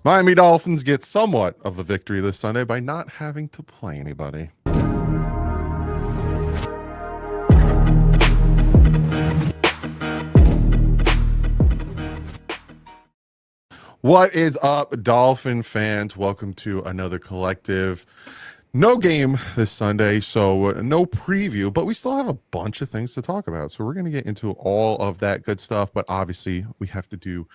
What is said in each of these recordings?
Miami Dolphins get somewhat of a victory this Sunday by not having to play anybody. What is up, Dolphin fans? Welcome to another collective. No game this Sunday, so no preview, but we still have a bunch of things to talk about. So we're going to get into all of that good stuff, but obviously we have to do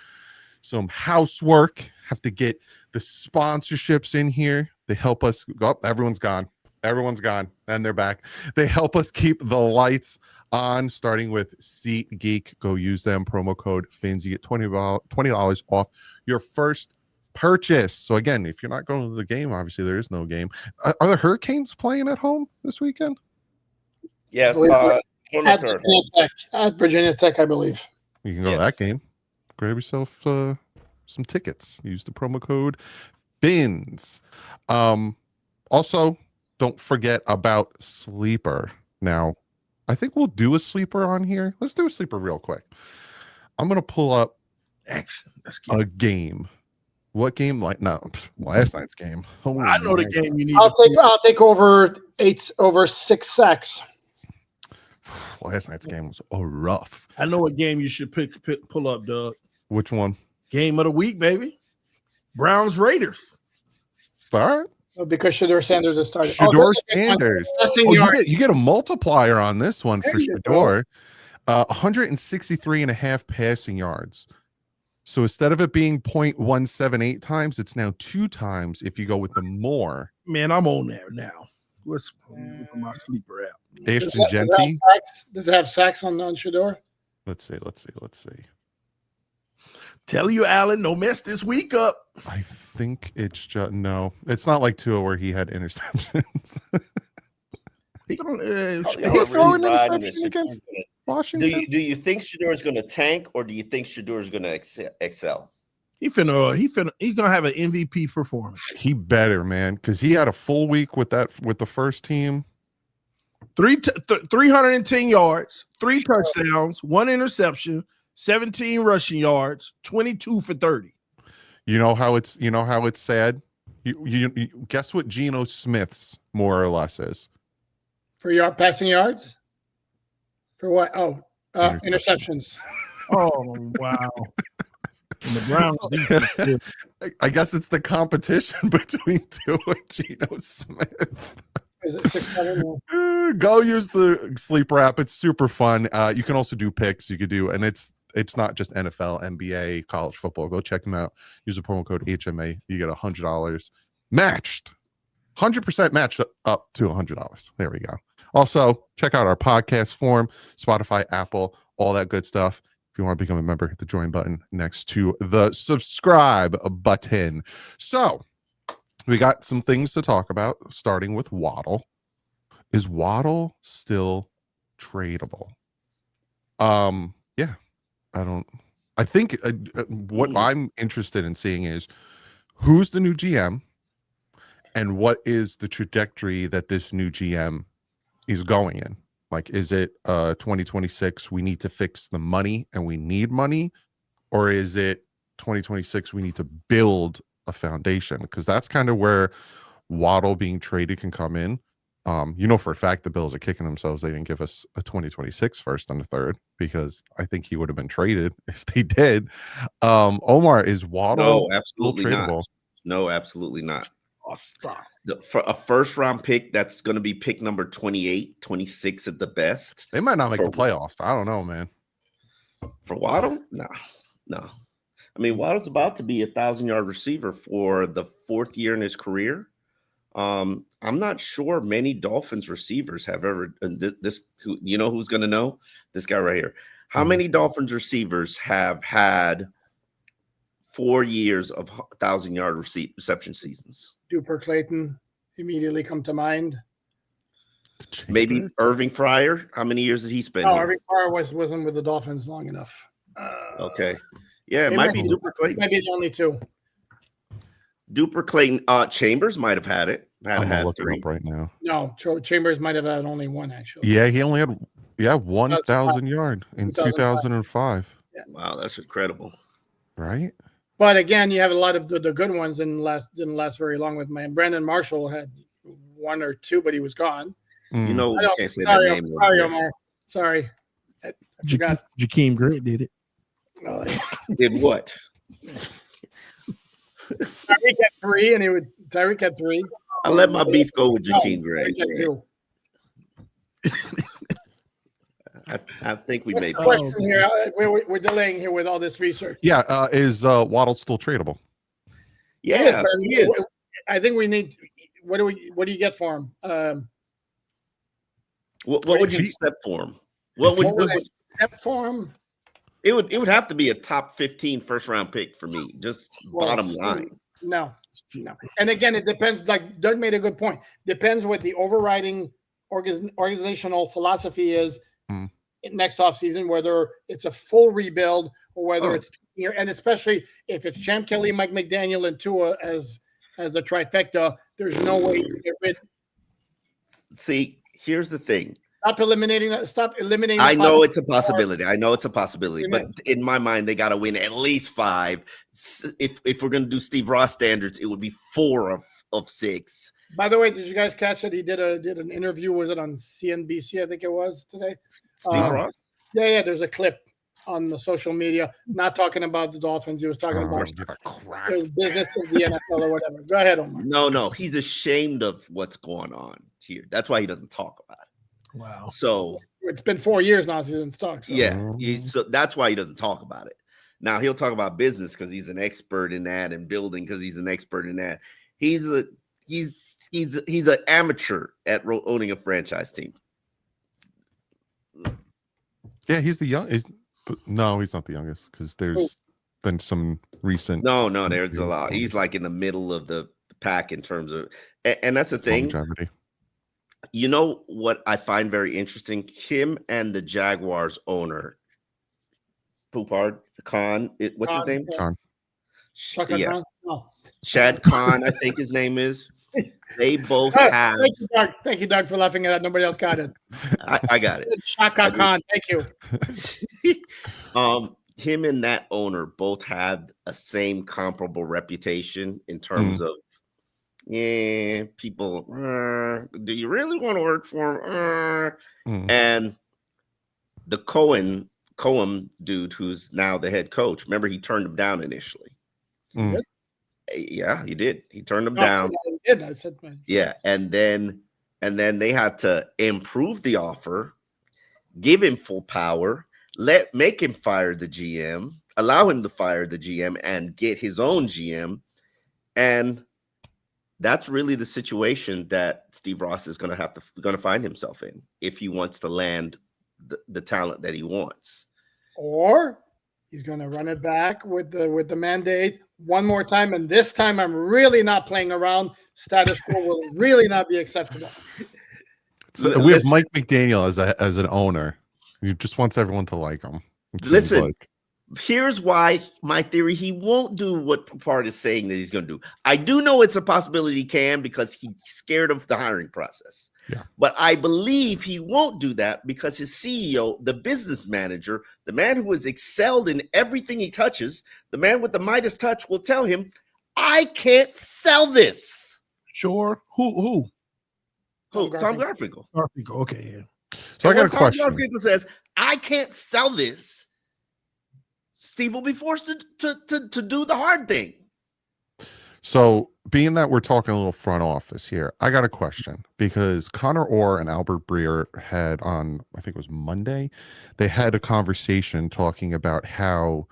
some housework, have to get the sponsorships in here. They help us. Oh, everyone's gone, and they're back. They help us keep the lights on, starting with SeatGeek. Go use them. Promo code FINS. You get $20 off your first purchase. So again, if you're not going to the game, obviously there is no game. Are the Hurricanes playing at home this weekend? Yes, at Virginia Tech, I believe. You can go to that game. Grab yourself some tickets. Use the promo code FINS. Also, don't forget about Sleeper. Now, I think we'll do a sleeper on here. Let's do a sleeper real quick. I'm going to pull up a game. What game? Last night's game. I know the game you need. I'll take over 6 sacks. Last night's game was rough. I know what game you should pull up, Doug. Which one? Game of the week, baby. Browns Raiders. All right. Because Shedeur Sanders is starting. Shedeur Sanders. You get a multiplier on this one for Shedeur. 163.5 passing yards. So instead of it being 0.178 times, it's now 2 times if you go with the more. Man, I'm on there now. Let's put my sleeper out. Ashton Genty. Does it have sacks on Shedeur? Let's see. Tell you, Alain, no mess this week up. I think it's just no. It's not like Tua where he had interceptions. He throw an interception against Washington. Do you think Shedeur is going to tank, or do you think Shedeur is going to excel? He's gonna have an MVP performance. He better, man, because he had a full week with the first team. 310 yards, 3 touchdowns, 1 interception, 17 rushing yards, 22 for 30. You know how it's sad. You guess what Geno Smith's more or less is for your passing yards. For what? Oh, interceptions. Oh wow! And the Browns. I guess it's the competition between Tua and Geno Smith. Is it 600? Go use the Sleeper app. It's super fun. You can also do picks. You could do, and it's not just NFL, NBA, college football. Go check them out. Use the promo code HMA. You get $100 matched, 100% matched up to $100. There we go. Also, check out our podcast form, Spotify, Apple, all that good stuff. If you want to become a member, hit the join button next to the subscribe button. So we got some things to talk about, starting with Waddle. Is Waddle still tradable? Yeah. I think what I'm interested in seeing is who's the new GM and what is the trajectory that this new GM is going in. Like, is it 2026 we need to fix the money and we need money, or is it 2026 we need to build a foundation? Because that's kind of where Waddle being traded can come in. For a fact the Bills are kicking themselves they didn't give us a 2026 first and a third, because I think he would have been traded if they did. Omar, is Waddle absolutely tradable? Not. No, absolutely not. Oh, stop. For a first round pick, that's going to be pick number 28, 26 at the best. They might not make the playoffs. I don't know, man. For Waddle? No. I mean, Waddle's about to be 1,000-yard receiver for the 4th year in his career. I'm not sure many Dolphins receivers have ever who's going to know? This guy right here. How many Dolphins receivers have had 4 years of 1,000-yard reception seasons? Duper Clayton immediately come to mind. Maybe Irving Fryer. How many years did he spend? No, Irving Fryer wasn't with the Dolphins long enough. Okay. Yeah, it might be Duper Clayton. Maybe the only 2. Duper Clayton. Chambers might have had it. I'm looking up right now. No, Chambers might have had only 1 actually. Yeah, he only had 1,000 yard in 2005. Yeah. Wow, that's incredible. Right? But again, you have a lot of the good ones didn't last very long with man. Brandon Marshall had 1 or 2, but he was gone. You know, you can't say that Sorry, name. sorry, Omar. Sorry. I forgot. Jakeem Grant did it. Oh, yeah. Did what? Tyreek had 3, and Tyreek had 3. I let my beef go with Jakeem Grant. I think we made question here. We're delaying here with all this research. Yeah, is Waddle still tradable? Yeah, he is. I think we need. What do you get for him? What would you accept for him? What would I accept for him? It would have to be a top 15 first round pick for me. Just bottom line. No. And again, it depends. Like Doug made a good point. Depends what the overriding organizational philosophy is next offseason, whether it's a full rebuild or whether it's here, and especially if it's Champ Kelly, Mike McDaniel, and Tua as a trifecta. There's no way to get rid. See, here's the thing. Stop eliminating. I know it's a possibility. But in my mind, they got to win at least 5. If we're going to do Steve Ross standards, it would be 4 of 6. By the way, did you guys catch that he did an interview? Was it on CNBC? I think it was today. Steve Ross? Yeah. There's a clip on the social media, not talking about the Dolphins. He was talking about the business of the NFL or whatever. Go ahead, Omar. No. He's ashamed of what's going on here. That's why he doesn't talk about it. Wow. So it's been 4 years now since he didn't talk. So. Yeah, so that's why he doesn't talk about it. Now he'll talk about business because he's an expert in that, and building because he's an expert in that. He's an amateur at owning a franchise team. Yeah, he's the young. No, he's not the youngest because there's been some recent. No, there's a lot. He's like in the middle of the pack in terms of, and that's the thing. Longevity. You know what I find very interesting? Him and the Jaguars owner, Poupard Khan. What's his name? Khan. Yeah. Chad Khan, I think his name is. They both have. Thank you, Doug, for laughing at that. Nobody else got it. I got it. Shaka Khan. Thank you. Him and that owner both had a same comparable reputation in terms of, people, do you really want to work for him? And the Cohen dude, who's now the head coach, remember he turned him down initially. Yeah, he did. He turned him down. He did. I said, yeah, and then they had to improve the offer, give him full power, make him fire the GM, allow him to fire the GM, and get his own GM, and that's really the situation that Steve Ross is going to find himself in if he wants to land the talent that he wants. Or he's going to run it back with the mandate one more time, and this time I'm really not playing around. Status quo will really not be acceptable. So we have Mike McDaniel as an owner. He just wants everyone to like him. Listen. Here's why my theory: he won't do what Poupard is saying that he's going to do. I do know it's a possibility he can because he's scared of the hiring process. Yeah. But I believe he won't do that because his CEO, the business manager, the man who has excelled in everything he touches, the man with the Midas touch, will tell him, "I can't sell this." Sure. Who? Tom Garfinkel. Garfinkel. Okay. Yeah. So I got a question. Tom Garfinkel says, "I can't sell this." Steve will be forced to do the hard thing. So, being that we're talking a little front office here, I got a question because Connor Orr and Albert Grier had on, I think it was Monday, they had a conversation talking about how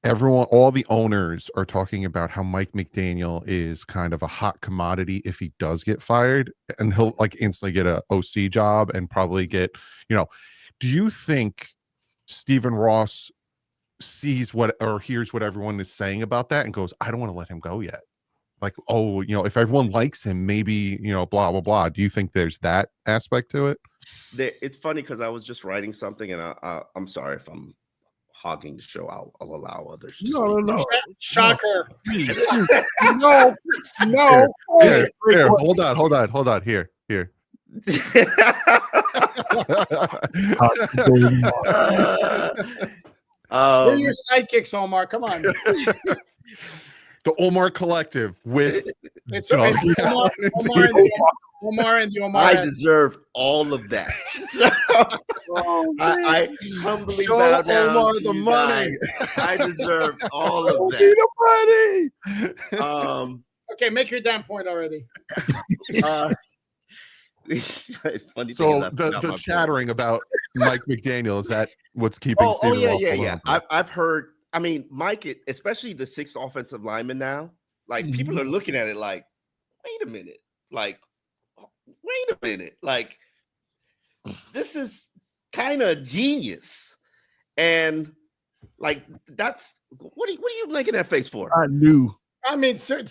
all the owners are talking about how Mike McDaniel is kind of a hot commodity if he does get fired, and he'll like instantly get a OC job and probably get, do you think Stephen Ross sees hears what everyone is saying about that and goes, I don't want to let him go yet? Like, if everyone likes him, maybe, blah, blah, blah. Do you think there's that aspect to it? It's funny because I was just writing something, and I'm sorry if I'm hogging the show. I'll allow others to No. Shocker. No. Here, hold on. Here. We're your sidekicks, Omar. Come on. The Omar Collective with It's Doug Omar and the Omar. I deserve all of that. So, I humbly Show bow down Omar to the you money. guys. I deserve all Show of me that. the money. Okay, make your damn point already. Funny So thing is I forgot the my chattering about Mike McDaniel, is that what's keeping point. Oh Stephen yeah, Ross yeah. alone? I've heard. I mean, Mike, especially the 6th offensive lineman now. Like people are looking at it like, wait a minute, like, wait a minute, like, this is kind of genius, and like that's what are you making that face for? I knew. I mean, sir,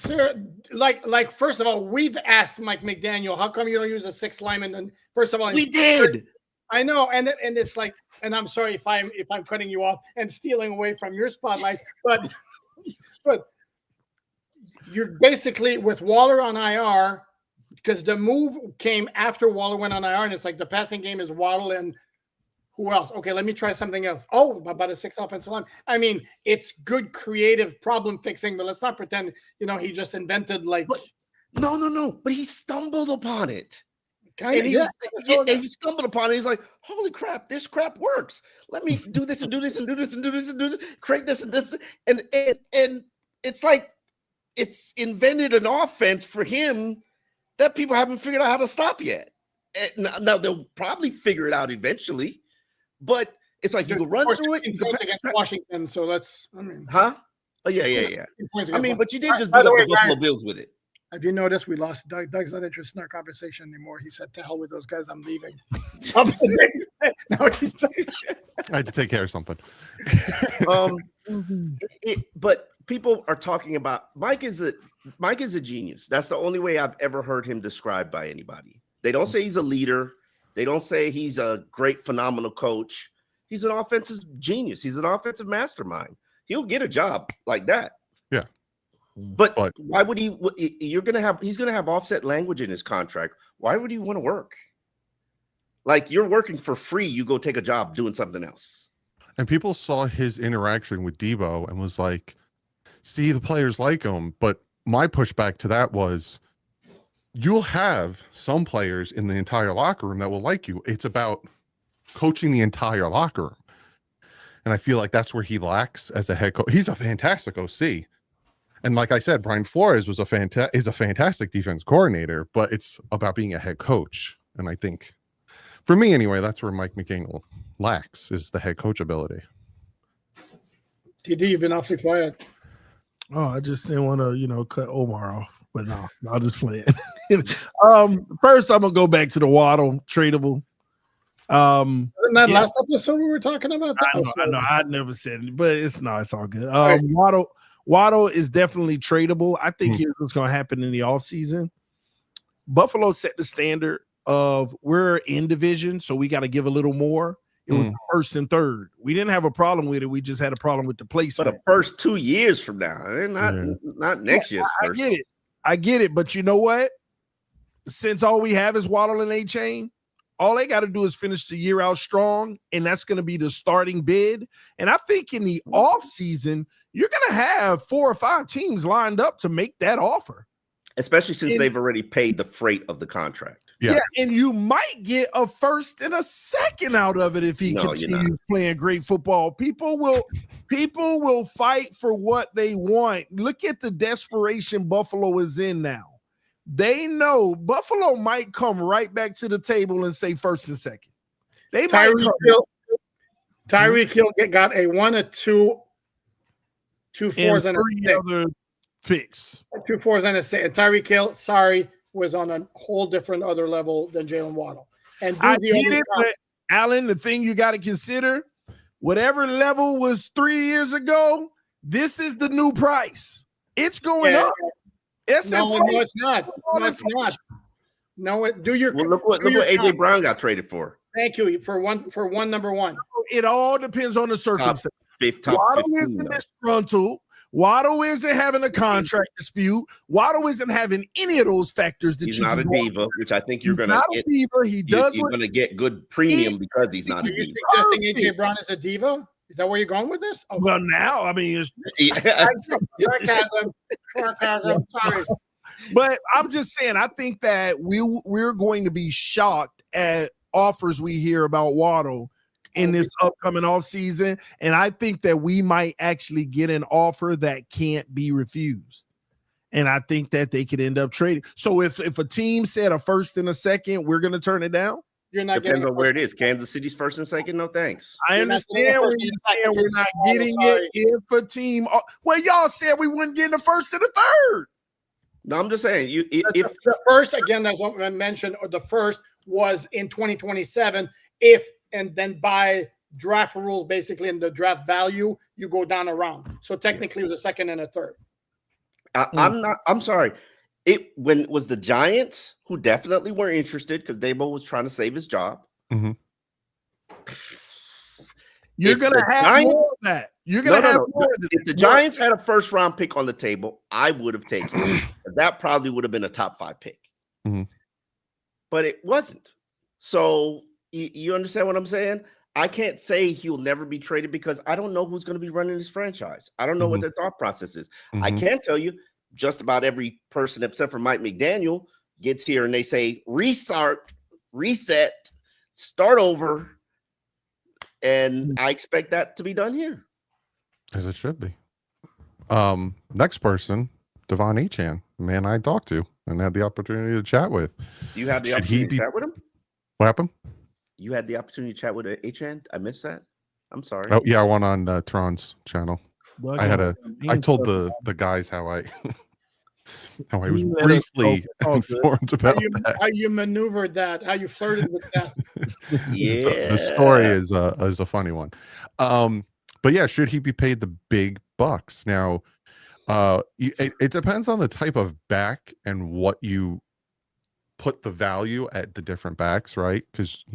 like first of all, we've asked Mike McDaniel, how come you don't use a 6th lineman? And first of all, We did. I know, and it's like, and I'm sorry if I'm cutting you off and stealing away from your spotlight, but you're basically with Waller on IR, because the move came after Waller went on IR, and it's like the passing game is Waddle and who else? Okay, let me try something else. Oh, about a 6th offensive line. I mean, it's good creative problem fixing, but let's not pretend, he just invented like. But, no. But he stumbled upon it. Kind And of, he stumbled upon it. He's like, holy crap, this crap works. Let me do this and do this and do this and do this and do this, create this and this. And it's like it's invented an offense for him that people haven't figured out how to stop yet. And now they'll probably figure it out eventually, but it's like you can run through it. Against Washington, so let's. Huh? Oh yeah. I mean, but you did just By beat the up way, the Buffalo guys, Bills with it. Have you noticed we lost Doug? Doug's not interested in our conversation anymore. He said, "To hell with those guys, I'm leaving." No, he's I had to take care of something. But people are talking about Mike is a genius. That's the only way I've ever heard him described by anybody. They don't say he's a leader. They don't say he's a great, phenomenal coach. He's an offensive genius. He's an offensive mastermind. He'll get a job like that. Yeah. But why would he? He's going to have offset language in his contract. Why would he want to work? Like, you're working for free. You go take a job doing something else. And people saw his interaction with Debo and was like, see, the players like him. But my pushback to that was, you'll have some players in the entire locker room that will like you. It's about coaching the entire locker room. And I feel like that's where he lacks as a head coach. He's a fantastic OC. And like I said, Brian Flores is a fantastic defense coordinator, but it's about being a head coach. And I think, for me anyway, that's where Mike McDaniel lacks, is the head coach ability. TD, you've been awfully quiet. Oh, I just didn't want to, cut Omar off, but no, I'll just play it. First, I'm gonna go back to the Waddle tradable. Last episode we were talking about that. I know. I never said it, but it's all good. Waddle is definitely tradable. I think here's what's going to happen in the offseason. Buffalo set the standard of we're in division, so we got to give a little more. It was first and third. We didn't have a problem with it. We just had a problem with the placement. But the first 2 years from now, not next year's first. I get it. But you know what? Since all we have is Waddle and Achane, all they got to do is finish the year out strong, and that's going to be the starting bid. And I think in the offseason, you're going to have 4 or 5 teams lined up to make that offer. Especially since they've already paid the freight of the contract. Yeah, and you might get a first and a second out of it if he continues playing great football. People will fight for what they want. Look at the desperation Buffalo is in now. They know Buffalo might come right back to the table and say first and second. They might Tyreek Hill got a 1, a 2, 2 4s and 3 other picks. 2 4s and a 6. And Tyreek Hill, was on a whole different other level than Jaylen Waddle. And I get it, but Alain, the thing you got to consider, whatever level was 3 years ago, this is the new price. It's going up. No, it's not. No, it's not. No, look what AJ Brown got traded for. Thank you for one number one. It all depends on the circumstance. Waddle isn't disgruntled. Waddle isn't having a contract dispute. Waddle isn't having any of those factors. He's not a diva, which I think you're going to get. He does. You're going to get good premium because he's not a diva. Are you suggesting AJ Brown is a diva? Is that where you're going with this? Well, now, I mean, sarcasm. Sorry. But I'm just saying, I think that we're going to be shocked at offers we hear about Waddle in this upcoming offseason. And I think that we might actually get an offer that can't be refused. And I think that they could end up trading. So if a team said a first and a second, we're going to turn it down. You're not depends on where it is. Kansas City's first and second. No thanks. I understand when you're saying we're not getting it if a team. Well, y'all said we wouldn't get the first and the third. No, I'm just saying if the first, again, as I mentioned, or the first was in 2027. If and then by draft rules, basically in the draft value, you go down a round. So technically, it was a second and a third. I'm sorry. When it was the Giants who definitely were interested because Dabo was trying to save his job. Mm-hmm. You're going to have more of that. You're going to have more of that. If the Giants had a first round pick on the table, I would have taken it. That probably would have been a top 5 pick. Mm-hmm. But it wasn't. So you understand what I'm saying? I can't say he'll never be traded because I don't know who's going to be running this franchise. I don't know what their thought process is. Mm-hmm. I can tell you just about every person except for Mike McDaniel gets here and they say reset, start over. And I expect that to be done here. As it should be. Next person, Devon Achane, man I talked to and had the opportunity to chat with. You had the opportunity to chat with him? What happened? You had the opportunity to chat with Achane? I missed that. I'm sorry. Oh yeah, I went on Tron's channel. I told the guys how I was briefly informed about that. How you maneuvered that, how you flirted with that. Yeah. The story is a funny one. But yeah, should he be paid the big bucks? Now, it depends on the type of back and what you put the value at the different backs, right? Because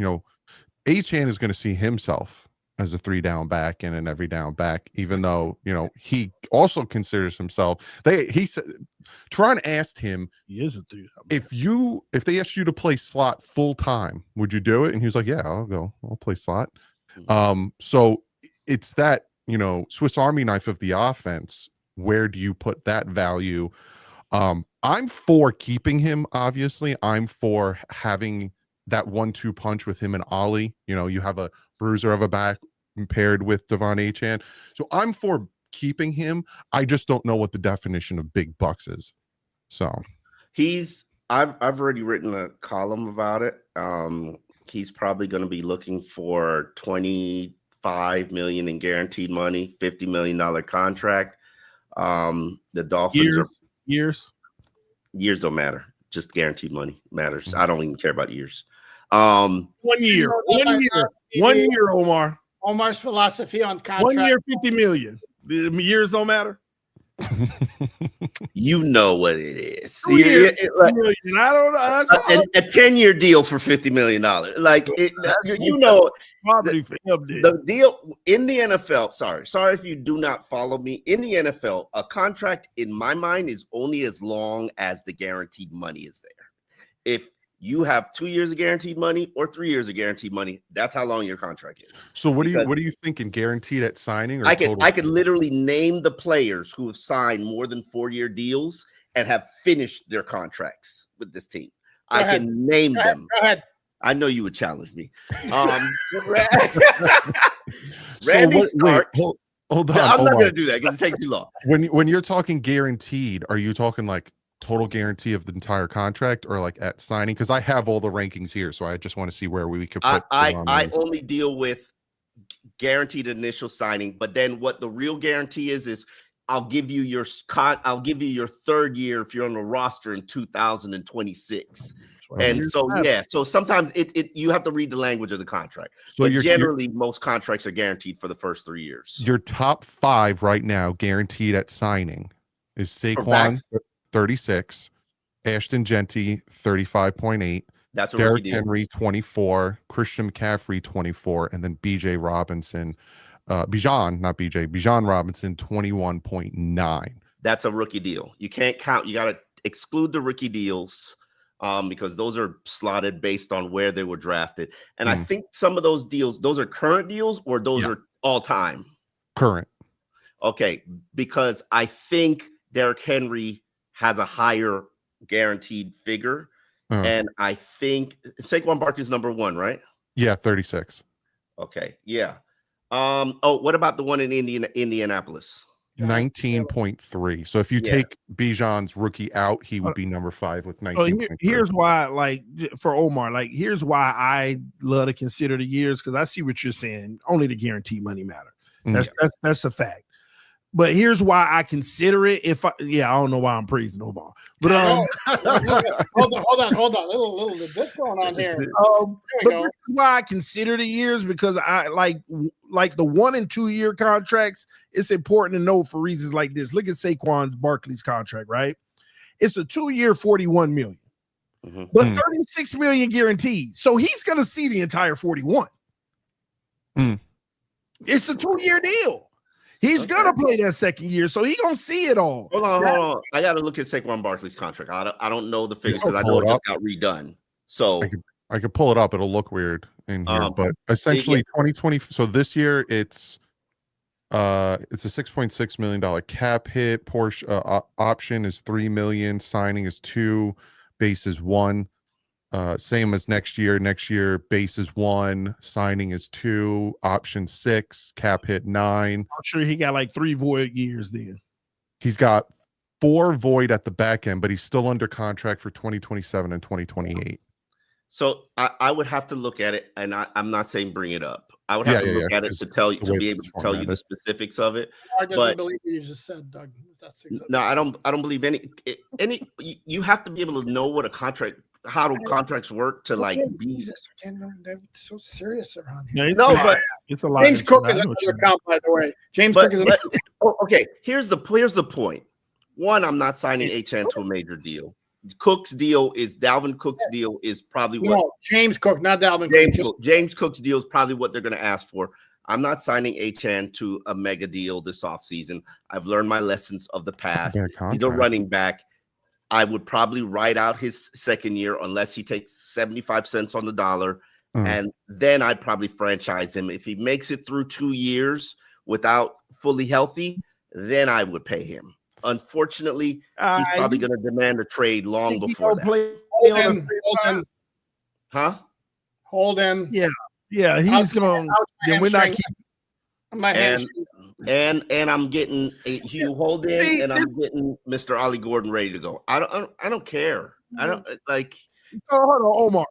Achane is going to see himself as a 3-down back and an every down back, even though he also considers himself. He said, Tron asked him, he is a 3-down back. If they asked you to play slot full time, would you do it? And he was like, yeah, I'll play slot. So it's that Swiss Army knife of the offense. Where do you put that value? I'm for keeping him. Obviously, I'm for having that 1-2 punch with him and Ollie. You have a bruiser of a back paired with Devon Achane. So I'm for keeping him. I just don't know what the definition of big bucks is. So I've already written a column about it. He's probably going to be looking for $25 million in guaranteed money, $50 million contract. The Dolphins years don't matter. Just guaranteed money matters. I don't even care about years. 1 year, 1 year, 1 year, Omar. Omar's philosophy on contract. 1 year, $50 million. The years don't matter. You know what it is. I don't know. A 10-year deal for $50 million. Like the deal in the NFL. Sorry if you do not follow me. In the NFL, a contract in my mind is only as long as the guaranteed money is there. If you have 2 years of guaranteed money or 3 years of guaranteed money, that's how long your contract is. So what are you thinking? Guaranteed at signing? Or I could literally name the players who have signed more than 4-year deals and have finished their contracts with this team. I can name them. Go ahead. I know you would challenge me. Randy Starks. Hold on. I'm not going to do that because it takes too long. When you're talking guaranteed, are you talking like total guarantee of the entire contract or like at signing? Because I have all the rankings here, so I just want to see where we could put I only deal with guaranteed initial signing, but then what the real guarantee is I'll give you your third year if you're on the roster in 2026. And so sometimes you have to read the language of the contract. So generally most contracts are guaranteed for the first 3 years. Your top 5 right now guaranteed at signing is Saquon 36, Ashton Genty 35.8, that's a Derrick Henry 24, Christian McCaffrey 24, and then Bijan Robinson 21.9. That's a rookie deal. You can't count. You got to exclude the rookie deals because those are slotted based on where they were drafted. And I think some of those deals, those are current deals or those are all time? Current. Okay, because I think Derrick Henry has a higher guaranteed figure, and I think Saquon Barkley's number 1, right? Yeah, 36. Okay, yeah. What about the one in Indianapolis? 19.3. So if you take Bijan's rookie out, he would be number 5 with 19. So here's why, like, for Omar, like, here's why I love to consider the years, because I see what you're saying. Only the guaranteed money matter. That's a fact. But here's why I consider it. I don't know why I'm praising Omar, but hold on. A little bit going on here. But why I consider the years, because I like the 1 and 2 year contracts. It's important to know for reasons like this. Look at Saquon Barkley's contract, right? It's a 2-year, $41 million, but $36 million guaranteed. So he's going to see the entire 41. It's a 2-year deal. He's gonna play that second year, so he's gonna see it all. Hold on. I got to look at Saquon Barkley's contract. I don't know the figures because I know it just got redone. So I could pull it up. It'll look weird in here, but essentially 2020. So this year it's a $6.6 million cap hit. Porsche option is $3 million. Signing is 2. Base is 1. Same as next year. Next year, base is 1, signing is 2, option 6, cap hit 9. I'm sure he got like 3 void years then. He's got 4 void at the back end, but he's still under contract for 2027 and 2028. So I would have to look at it, and I'm not saying bring it up. I would have to look at it to be able to tell you the specifics of it. I don't believe what you just said, Doug. No, I don't believe any. You have to be able to know what a contract. How do contracts work to like be? Jesus, they're so serious around here. But it's a lot. James Cook is another account, by the way. Cook is okay. Here's the point. 1, I'm not signing Achane to a major deal. Dalvin Cook's deal is probably what James Cook, not Dalvin Cook. James Cook's deal is probably what they're going to ask for. I'm not signing Achane to a mega deal this offseason. I've learned my lessons of the past. He's a running back. I would probably ride out his second year unless he takes 75 cents on the dollar. And then I'd probably franchise him. If he makes it through 2 years without fully healthy, then I would pay him. Unfortunately, he's probably going to demand a trade long before that. Hold in. Yeah, he's going to. We're not keeping. And I'm getting Hugh Holden, and I'm getting Mr. Ollie Gordon ready to go. I don't care. I don't like. Oh, hold on, Omar.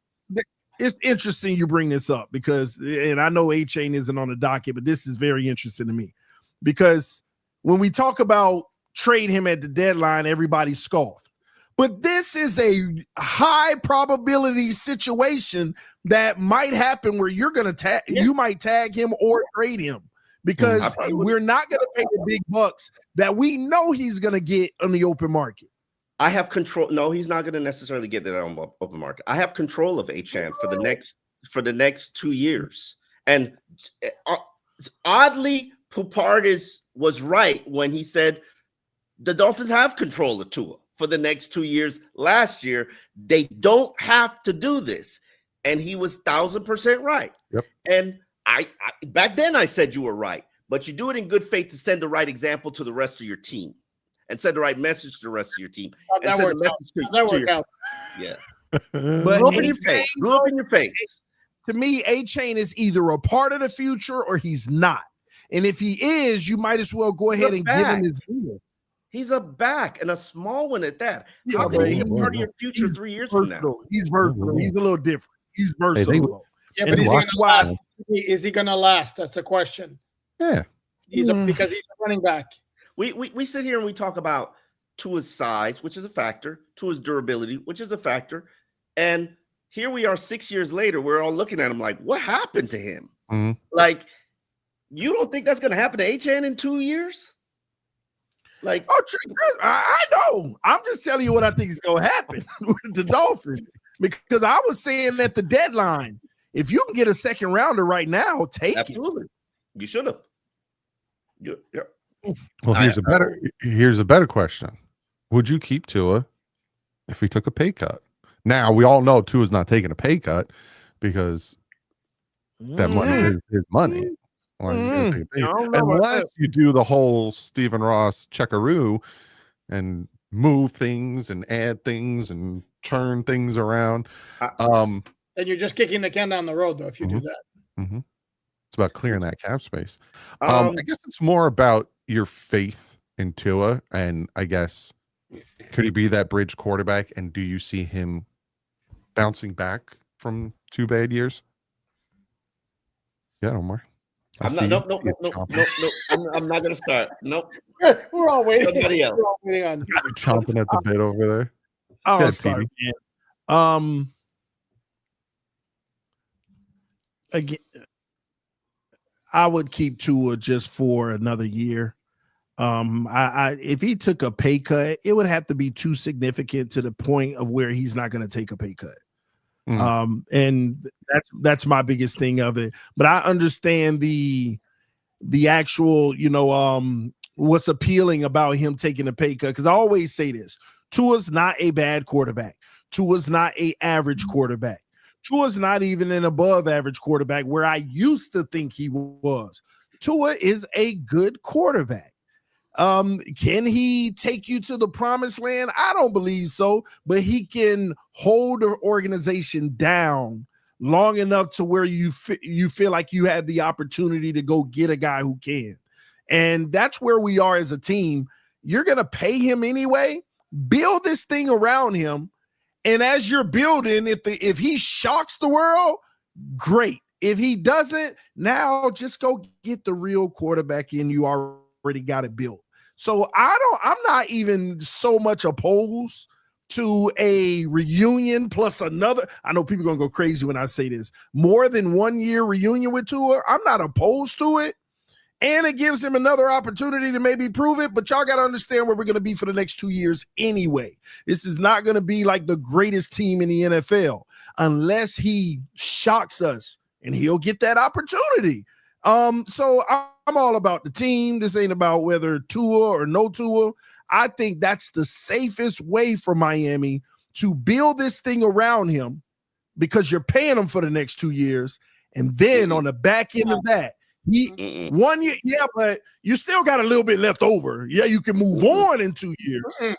It's interesting you bring this up because, and I know Achane isn't on the docket, but this is very interesting to me because when we talk about trade him at the deadline, everybody scoffed. But this is a high probability situation that might happen where you're going to you might tag him or trade him. Because we're not going to pay the big bucks that we know he's going to get on the open market. I have control. No, he's not going to necessarily get that on the open market. I have control of Achane for the next 2 years. And oddly, Pupardis was right when he said the Dolphins have control of Tua for the next 2 years. Last year, they don't have to do this. And he was 1,000% right. Yep. And I back then I said you were right, but you do it in good faith to send the right example to the rest of your team and send the right message to the rest of your team. That worked out. Yeah. But Blew up in your face. Blew up in your face. To me, Achane is either a part of the future or he's not. And if he is, you might as well go ahead and give him his deal. He's a back and a small one at that. How can he be a part of your future 3 years from now? He's versatile. He's a little different. He's versatile. Yeah, but is he going to last? That's the question. Yeah. Because he's a running back. We sit here and we talk about Tua's size, which is a factor, Tua's durability, which is a factor. And here we are 6 years later, we're all looking at him like, what happened to him? Mm-hmm. Like, you don't think that's going to happen to Achane in 2 years? Like, I know. I'm just telling you what I think is going to happen with the Dolphins. Because I was saying at the deadline, if you can get a second rounder right now, take it. You should have. Yeah. Well, here's a better question. Would you keep Tua if he took a pay cut? Now we all know Tua's not taking a pay cut because that money is his money. Why is he gonna take a pay I cut? don't know about Unless that. you do the whole Stephen Ross checkaroo and move things and add things and turn things around. And you're just kicking the can down the road, though, if you do that. Mm-hmm. It's about clearing that cap space. Um, I guess it's more about your faith in Tua, and I guess could he be that bridge quarterback? And do you see him bouncing back from 2 bad years? Yeah, Omar. I'm not. I'm not gonna start. Nope. We're all waiting. Somebody else. We're all waiting on. You're chomping at the bit over there. I'll ahead, start, TD. man. Again, I would keep Tua just for another year. If he took a pay cut, it would have to be too significant to the point of where he's not going to take a pay cut. And that's my biggest thing of it. But I understand the actual, what's appealing about him taking a pay cut. Because I always say this: Tua's not a bad quarterback. Tua's not a average quarterback. Tua's not even an above average quarterback where I used to think he was. Tua is a good quarterback. Can he take you to the promised land? I don't believe so, but he can hold the organization down long enough to where you feel like you had the opportunity to go get a guy who can. And that's where we are as a team. You're going to pay him anyway. Build this thing around him. And as you're building, if he shocks the world, great. If he doesn't, now just go get the real quarterback in. You already got it built. So I'm not even so much opposed to a reunion plus another. I know people are going to go crazy when I say this. More than 1 year reunion with Tua. I'm not opposed to it. And it gives him another opportunity to maybe prove it. But y'all got to understand where we're going to be for the next 2 years anyway. This is not going to be like the greatest team in the NFL unless he shocks us, and he'll get that opportunity. So I'm all about the team. This ain't about whether Tua or no Tua. I think that's the safest way for Miami to build this thing around him, because you're paying him for the next 2 years. And then on the back end of that, 1 year, yeah, but you still got a little bit left over. Yeah, you can move on in 2 years.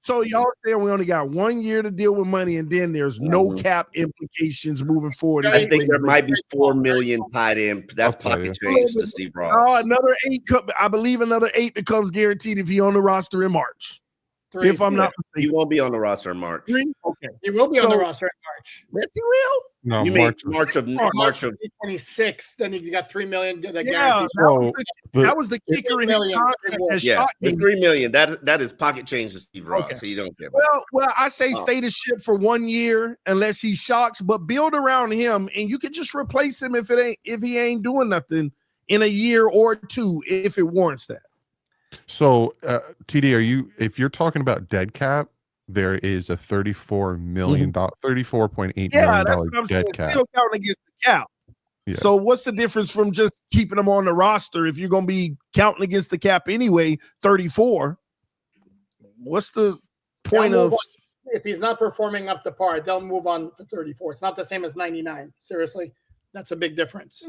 So y'all saying we only got 1 year to deal with money, and then there's no cap implications moving forward. I think there might be $4 million tied in. That's pocket change to Steve Ross. Oh, another 8. I believe another 8 becomes guaranteed if he's on the roster in March. 3. If I'm not mistaken. He won't be on the roster in March. 3? Okay. He will be on the roster in March. Yes, he will. No, You mean March of 26. Then he got $3 million. Yeah, that was the kicker in his contract. Yeah, the $3 million. That is pocket change to Steve Ross. Okay. So you don't care. Well, I say stay the ship for 1 year unless he shocks, but build around him, and you can just replace him if he ain't doing nothing in a year or two if it warrants that. So, TD, if you're talking about dead cap, there is a $34 million, $34.8 million dead cap. Still counting against the cap. Yeah. So what's the difference from just keeping them on the roster if you're going to be counting against the cap anyway? 34. What's the point of? If he's not performing up to par, they'll move on to 34. It's not the same as 99. Seriously, that's a big difference.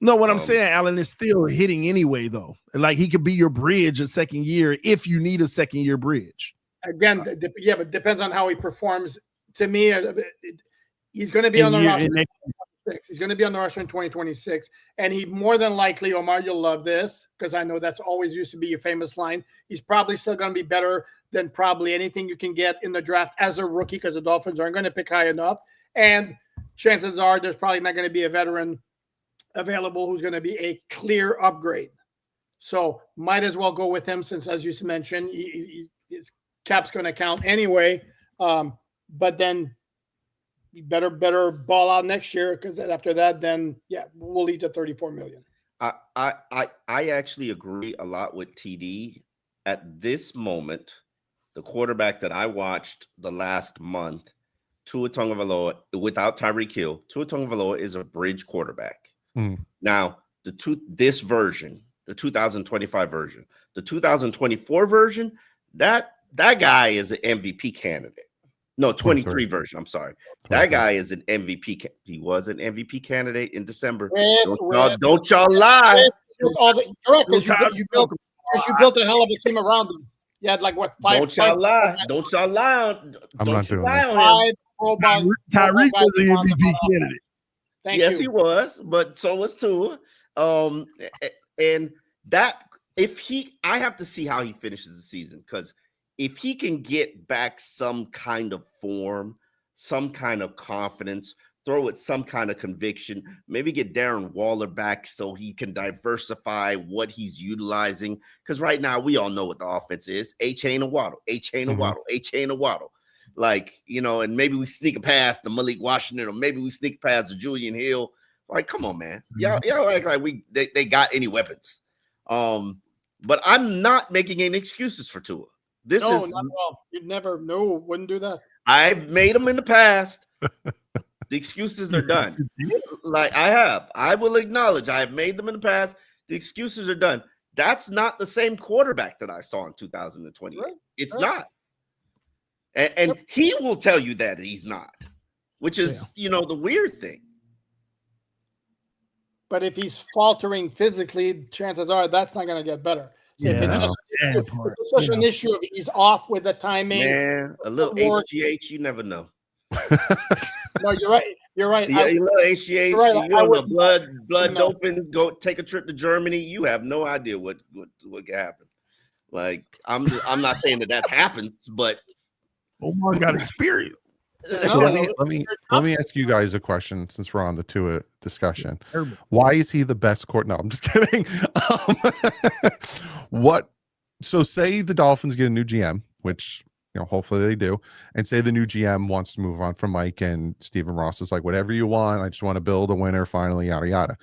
No, what I'm saying, Alan, is still hitting anyway, though. Like, he could be your bridge a second year if you need a second year bridge. Again, but it depends on how he performs. To me, he's going to be on the roster. He's going to be on the roster in 2026, and he more than likely, Omar, you'll love this because I know that's always used to be your famous line. He's probably still going to be better than probably anything you can get in the draft as a rookie because the Dolphins aren't going to pick high enough, and chances are there's probably not going to be a veteran available who's going to be a clear upgrade. So might as well go with him since, as you mentioned, his cap's going to count anyway. But then you better ball out next year because after that, then we'll lead to 34 million. I actually agree a lot with TD. At this moment, the quarterback that I watched the last month, Tua Tagovailoa, without Tyreek Hill, Tua Tagovailoa is a bridge quarterback. Now, this version, the 2025 version, the 2024 version, that guy is an MVP candidate. No, 23 version. I'm sorry. 23. That guy is an MVP. He was an MVP candidate in December. Don't y'all lie. Correct, because you built a hell of a team around him. You had like what? Don't y'all lie. Don't y'all lie. I'm not doing this. Tyreek was an MVP candidate. Yes, he was, but so was Tua. And that I have to see how he finishes the season, because if he can get back some kind of form, some kind of confidence, throw it some kind of conviction, maybe get Darren Waller back so he can diversify what he's utilizing. Because right now we all know what the offense is: Achane and Waddle, Achane and Waddle, Achane and Waddle. Like, and maybe we sneak past the Malik Washington, or maybe we sneak past the Julian Hill. Like, come on, man, y'all act like they got any weapons. But I'm not making any excuses for Tua. Not at all. You'd never, wouldn't do that. I've made them in the past. The excuses are done. Like I will acknowledge I have made them in the past. The excuses are done. That's not the same quarterback that I saw in 2020. Right. It's not. And he will tell you that he's not, which is, the weird thing. But if he's faltering physically, chances are that's not going to get better. It's such an issue of he's off with the timing. Man, a little HGH, you never know. No, you're right. You're right. Yeah, you know HGH. Right. You're on the blood doping. Go take a trip to Germany. You have no idea what can happen. Like I'm not saying that happens, but Omar got experience. So let me ask you guys a question, since we're on the Tua discussion. Why is he the best No, I'm just kidding. So say the Dolphins get a new GM, which hopefully they do, and say the new GM wants to move on from Mike, and Stephen Ross is like, whatever you want, I just want to build a winner finally, yada yada.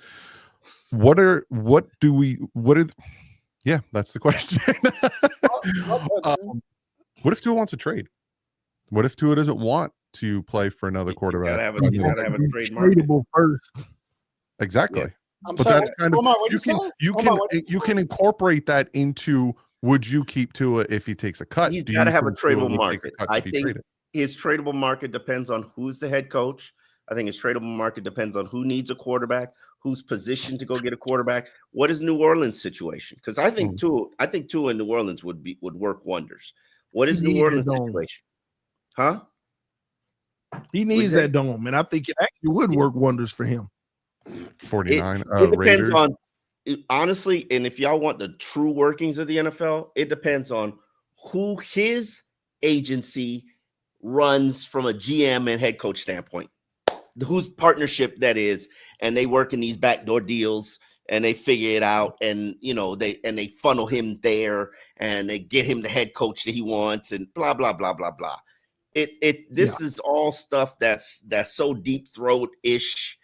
Yeah, that's the question. What if Tua wants a trade? What if Tua doesn't want to play for another quarterback? You gotta have a trade market first. Exactly. Yeah. But that's kind of you can incorporate that into, would you keep Tua if he takes a cut? He's got to have a tradable market. I think his tradable market depends on who's the head coach. I think his tradable market depends on who needs a quarterback, who's positioned to go get a quarterback. What is New Orleans' situation? Because I think Tua in New Orleans would work wonders. What is New Orleans' situation? Huh? He needs that dome, and I think it actually would work wonders for him. 49 it depends Raiders. On honestly, and if y'all want the true workings of the NFL, it depends on who his agency runs from a GM and head coach standpoint, whose partnership that is, and they work in these backdoor deals and they figure it out, and they funnel him there and they get him the head coach that he wants, and blah blah blah blah blah. This is all stuff that's so deep throat-ish.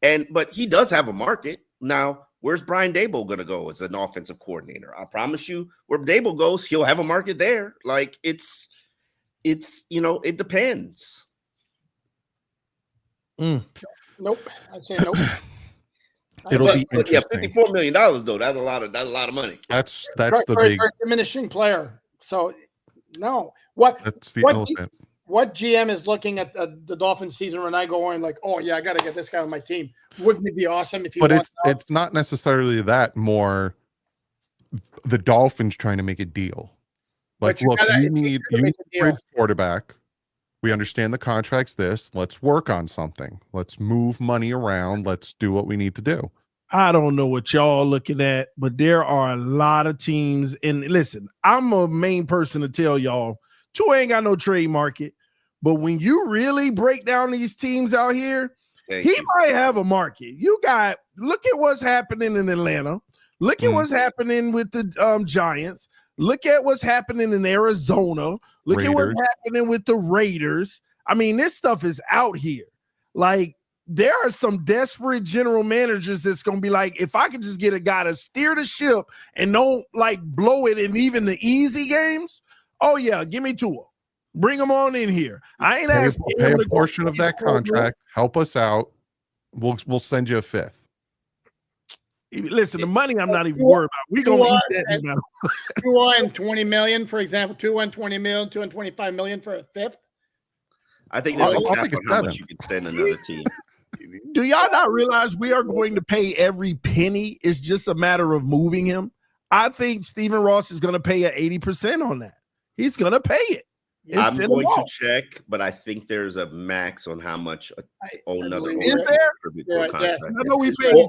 But he does have a market. Now, where's Brian Daboll going to go as an offensive coordinator? I promise you, where Daboll goes, he'll have a market there. Like it's it depends. Nope. I'd say nope. It'll be interesting. $54 million though. That's a lot of money. That's the big diminishing player. So no. That's the elephant. What GM is looking at the Dolphins season when I go in like, oh yeah, I got to get this guy on my team? Wouldn't it be awesome if you? But it's not necessarily that. More the Dolphins trying to make a deal. Like, look, you need a quarterback. We understand the contract's this. Let's work on something. Let's move money around. Let's do what we need to do. I don't know what y'all looking at, but there are a lot of teams. And listen, I'm a main person to tell y'all, Tua ain't got no trade market. But when you really break down these teams out here, might have a market. Look at what's happening in Atlanta. Look at what's happening with the Giants. Look at what's happening in Arizona. Look at what's happening with the Raiders. I mean, this stuff is out here. Like, there are some desperate general managers that's going to be like, if I could just get a guy to steer the ship and don't like blow it in even the easy games. Oh yeah, give me Tua. Bring him on in here. I ain't asking. Pay a portion of that contract. Help us out. We'll send you a fifth. Listen, the money I'm not even worried about. We're gonna eat that. $220 million, for example. $220 million, $225 million for a fifth. I think there's a I'll cap take a on how much 7th. you can send another team. Do y'all not realize we are going to pay every penny? It's just a matter of moving him. I think Stephen Ross is going to pay 80% on that. He's going to pay it. I'm going to check, but I think there's a max on how much another contract. I know we pay,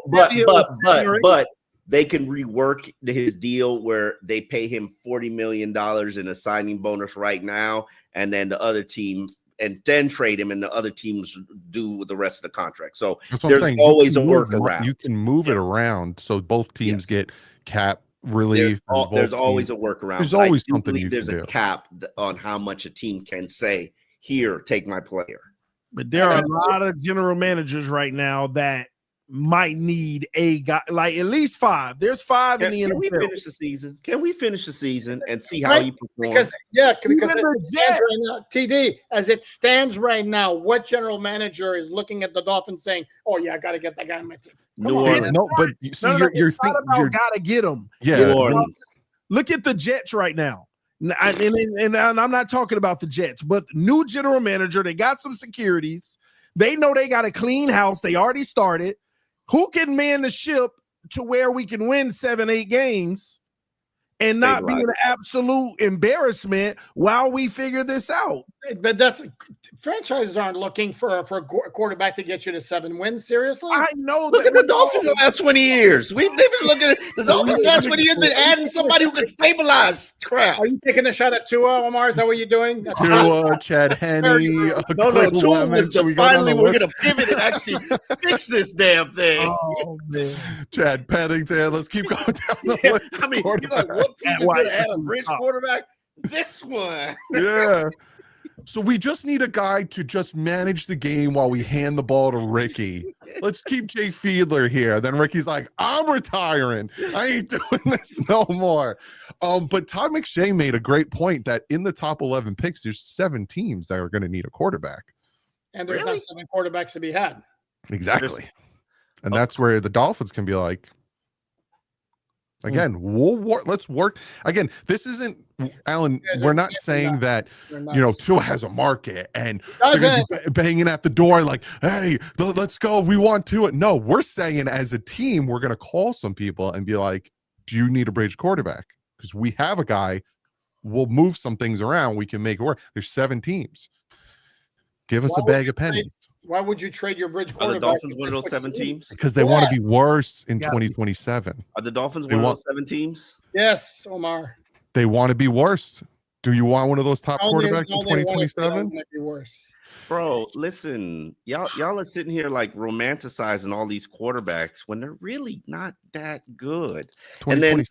but they can rework his deal where they pay him $40 million in a signing bonus right now, and then the other team, and then trade him, and the other teams do the rest of the contract. So there's always a workaround. You can move it around so both teams get cap relief. There's always a workaround. There's always something you there's can a do. cap on how much a team can say, here, take my player. But there are a lot of general managers right now that might need a guy, like at least 5. There's 5 in the NFL. Can we finish the season? Can we finish the season and see how he performs? Because it stands right now, TD, as it stands right now, what general manager is looking at the Dolphins saying, "Oh yeah, I got to get that guy on my team"? New Orleans. No, but you see, you're thinking about gotta get him. Yeah, New Orleans. Look at the Jets right now. And I'm not talking about the Jets, but new general manager. They got some securities. They know they got a clean house. They already started. Who can man the ship to where we can win 7-8 games and not be an absolute embarrassment while we figure this out? But franchises aren't looking for a quarterback to get you to 7 wins. Seriously, I know. Look at the Dolphins the last 20 years. They've been looking at the Dolphins the last 20 years. Been adding somebody who can stabilize crap. Are you taking a shot at Tua, Omar? Is that what you're doing? Tua, Chad Henne. No, Tua was finally we're going to pivot and actually fix this damn thing. Oh man, Chad Pennington. Let's keep going down the list. I mean, he's like, what team is going to add a bridge quarterback? This one. Yeah. So we just need a guy to just manage the game while we hand the ball to Ricky. Let's keep Jay Fiedler here. Then Ricky's like, I'm retiring. I ain't doing this no more. But Todd McShay made a great point that in the top 11 picks, there's 7 teams that are going to need a quarterback. And there's not 7 quarterbacks to be had. Exactly. And that's where the Dolphins can be like, again, let's work. Again, this isn't, Alan, we're not saying that, Tua has a market and they're gonna be banging at the door like, hey, let's go. We want Tua. No, we're saying as a team, we're going to call some people and be like, do you need a bridge quarterback? Because we have a guy. We'll move some things around. We can make it work. There's 7 teams. Give us a bag of pennies. Why would you trade your bridge quarterback? Are the Dolphins one of those 7 teams? Because they want to be worse in 2027. Are the Dolphins one of those 7 teams? Yes, Omar. They want to be worse. Do you want one of those top quarterbacks in 2027? Be worse. Bro, listen, y'all are sitting here like romanticizing all these quarterbacks when they're really not that good. And then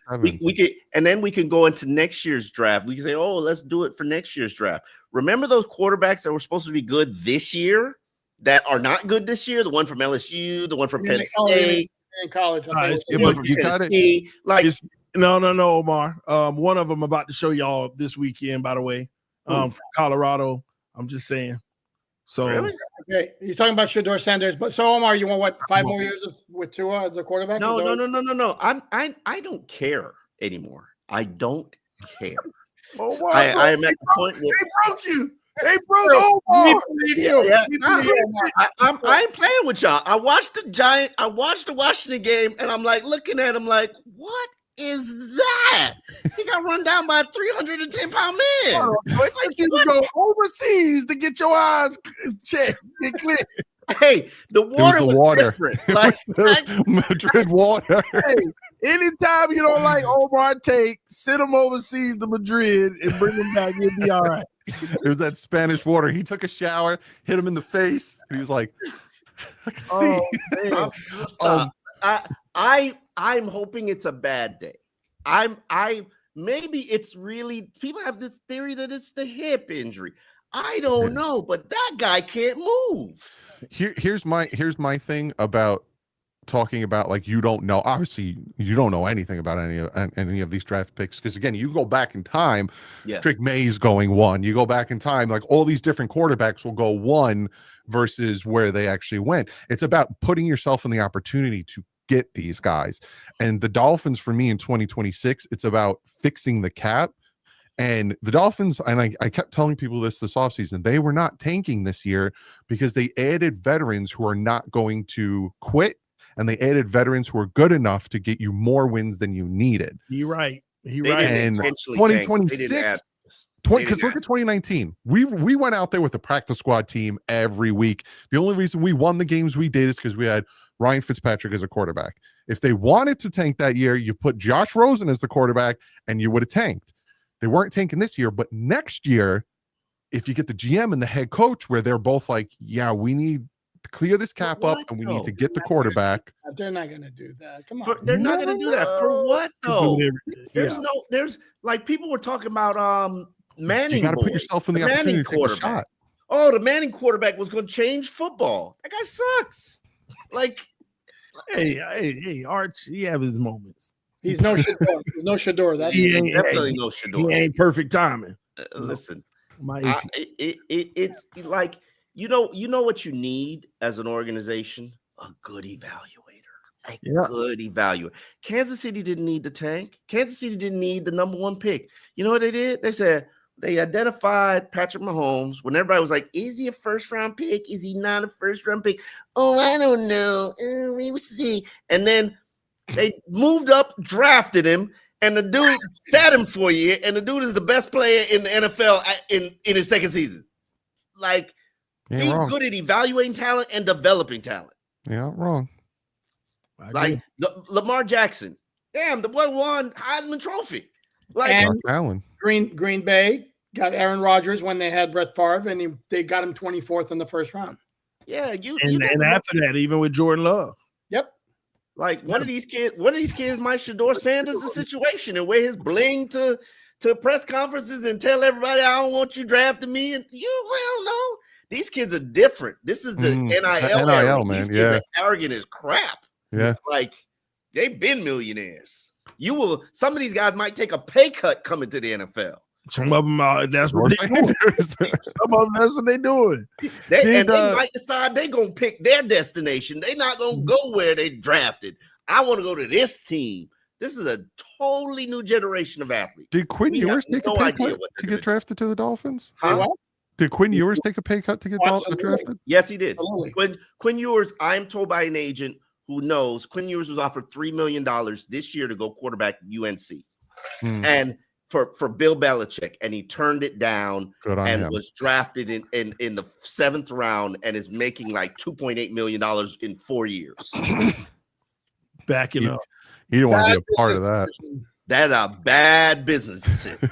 we can go into next year's draft. We can say, oh, let's do it for next year's draft. Remember those quarterbacks that were supposed to be good this year that are not good this year? The one from LSU, the one from Penn State. In college. No, Omar. One of them about to show y'all this weekend, by the way, from Colorado. I'm just saying. So really? Okay, he's talking about Shedeur Sanders. But so Omar, you want 5 more years with Tua as a quarterback? No. I don't care anymore. I don't care. I am at the point where they broke you. They broke Omar. I ain't playing with y'all. I watched the Washington game, and I'm like looking at him like, what is that? He got run down by a 310-pound man. Like you go overseas to get your eyes checked and clear. Hey, the water was different. Like Madrid water. Hey, anytime you don't like Omar Tate, send him overseas to Madrid and bring him back. You'll be all right. It was that Spanish water. He took a shower, hit him in the face, and he was like, I can see. I'm hoping it's a bad day. Maybe it's really, people have this theory that it's the hip injury. I don't know, but that guy can't move. Here's my thing about talking about, like, you don't know. Obviously, you don't know anything about any of these draft picks, because again, you go back in time. Yeah. Drake May's going 1. You go back in time, like all these different quarterbacks will go 1 versus where they actually went. It's about putting yourself in the opportunity to get these guys. And the Dolphins, for me, in 2026, it's about fixing the cap And the Dolphins, and I kept telling people this offseason, they were not tanking this year because they added veterans who are not going to quit, and they added veterans who are good enough to get you more wins than you needed. You're right. They didn't And intentionally 2026, because look at 2019. We went out there with the practice squad team every week. The only reason we won the games we did is because we had Ryan Fitzpatrick as a quarterback. If they wanted to tank that year, you put Josh Rosen as the quarterback and you would have tanked. They weren't tanking this year, but next year, if you get the GM and the head coach where they're both like, yeah, we need to clear this cap up and we need to get the quarterback. They're not going to do that. Come on. They're not going to do that. For what, though? There's like people were talking about Manning. You got to put yourself in the opportunity to take a shot. Oh, the Manning quarterback was going to change football. That guy sucks. Like, hey, Arch, he have his moments. He's no Shador. He's no Shador. That's definitely no Shador. He ain't perfect timing. Listen, it's like you know what you need as an organization: a good evaluator. Good evaluator. Kansas City didn't need the tank. Kansas City didn't need the number 1 pick. You know what they did? They said they identified Patrick Mahomes when everybody was like, is he a first-round pick? Is he not a first-round pick? Oh, I don't know. We will see. And then they moved up, drafted him, and the dude sat him for a year, and the dude is the best player in the NFL in his second season. Like, be good at evaluating talent and developing talent. Yeah, wrong. Like Lamar Jackson. Damn, the boy won Heisman Trophy. Like Allen. Green Bay got Aaron Rodgers when they had Brett Favre, and they got him 24th in the first round. Yeah, and after that, even with Jordan Love. Yep. Like one of these kids might Shador Sanders the situation and wear his bling to press conferences and tell everybody I don't want you drafting me. And no. These kids are different. This is the NIL man. These kids are arrogant as crap. Yeah. Like they've been millionaires. Some of these guys might take a pay cut coming to the NFL. Some of them that's what they're doing. Some of them that's what they're doing. They might decide they're gonna pick their destination. They're not gonna go where they drafted. I want to go to this team. This is a totally new generation of athletes. Did Quinn Ewers take a pay cut to get drafted to the Dolphins? Huh? Did Quinn Ewers take a pay cut to get drafted? Yes, he did. Quinn Ewers, I am told by an agent who knows, Quinn Ewers was offered $3 million this year to go quarterback UNC. And for Bill Belichick, and he turned it down and was drafted in the 7th round and is making like $2.8 million in 4 years. Backing up. You don't want to be a part of that. That's a bad business decision.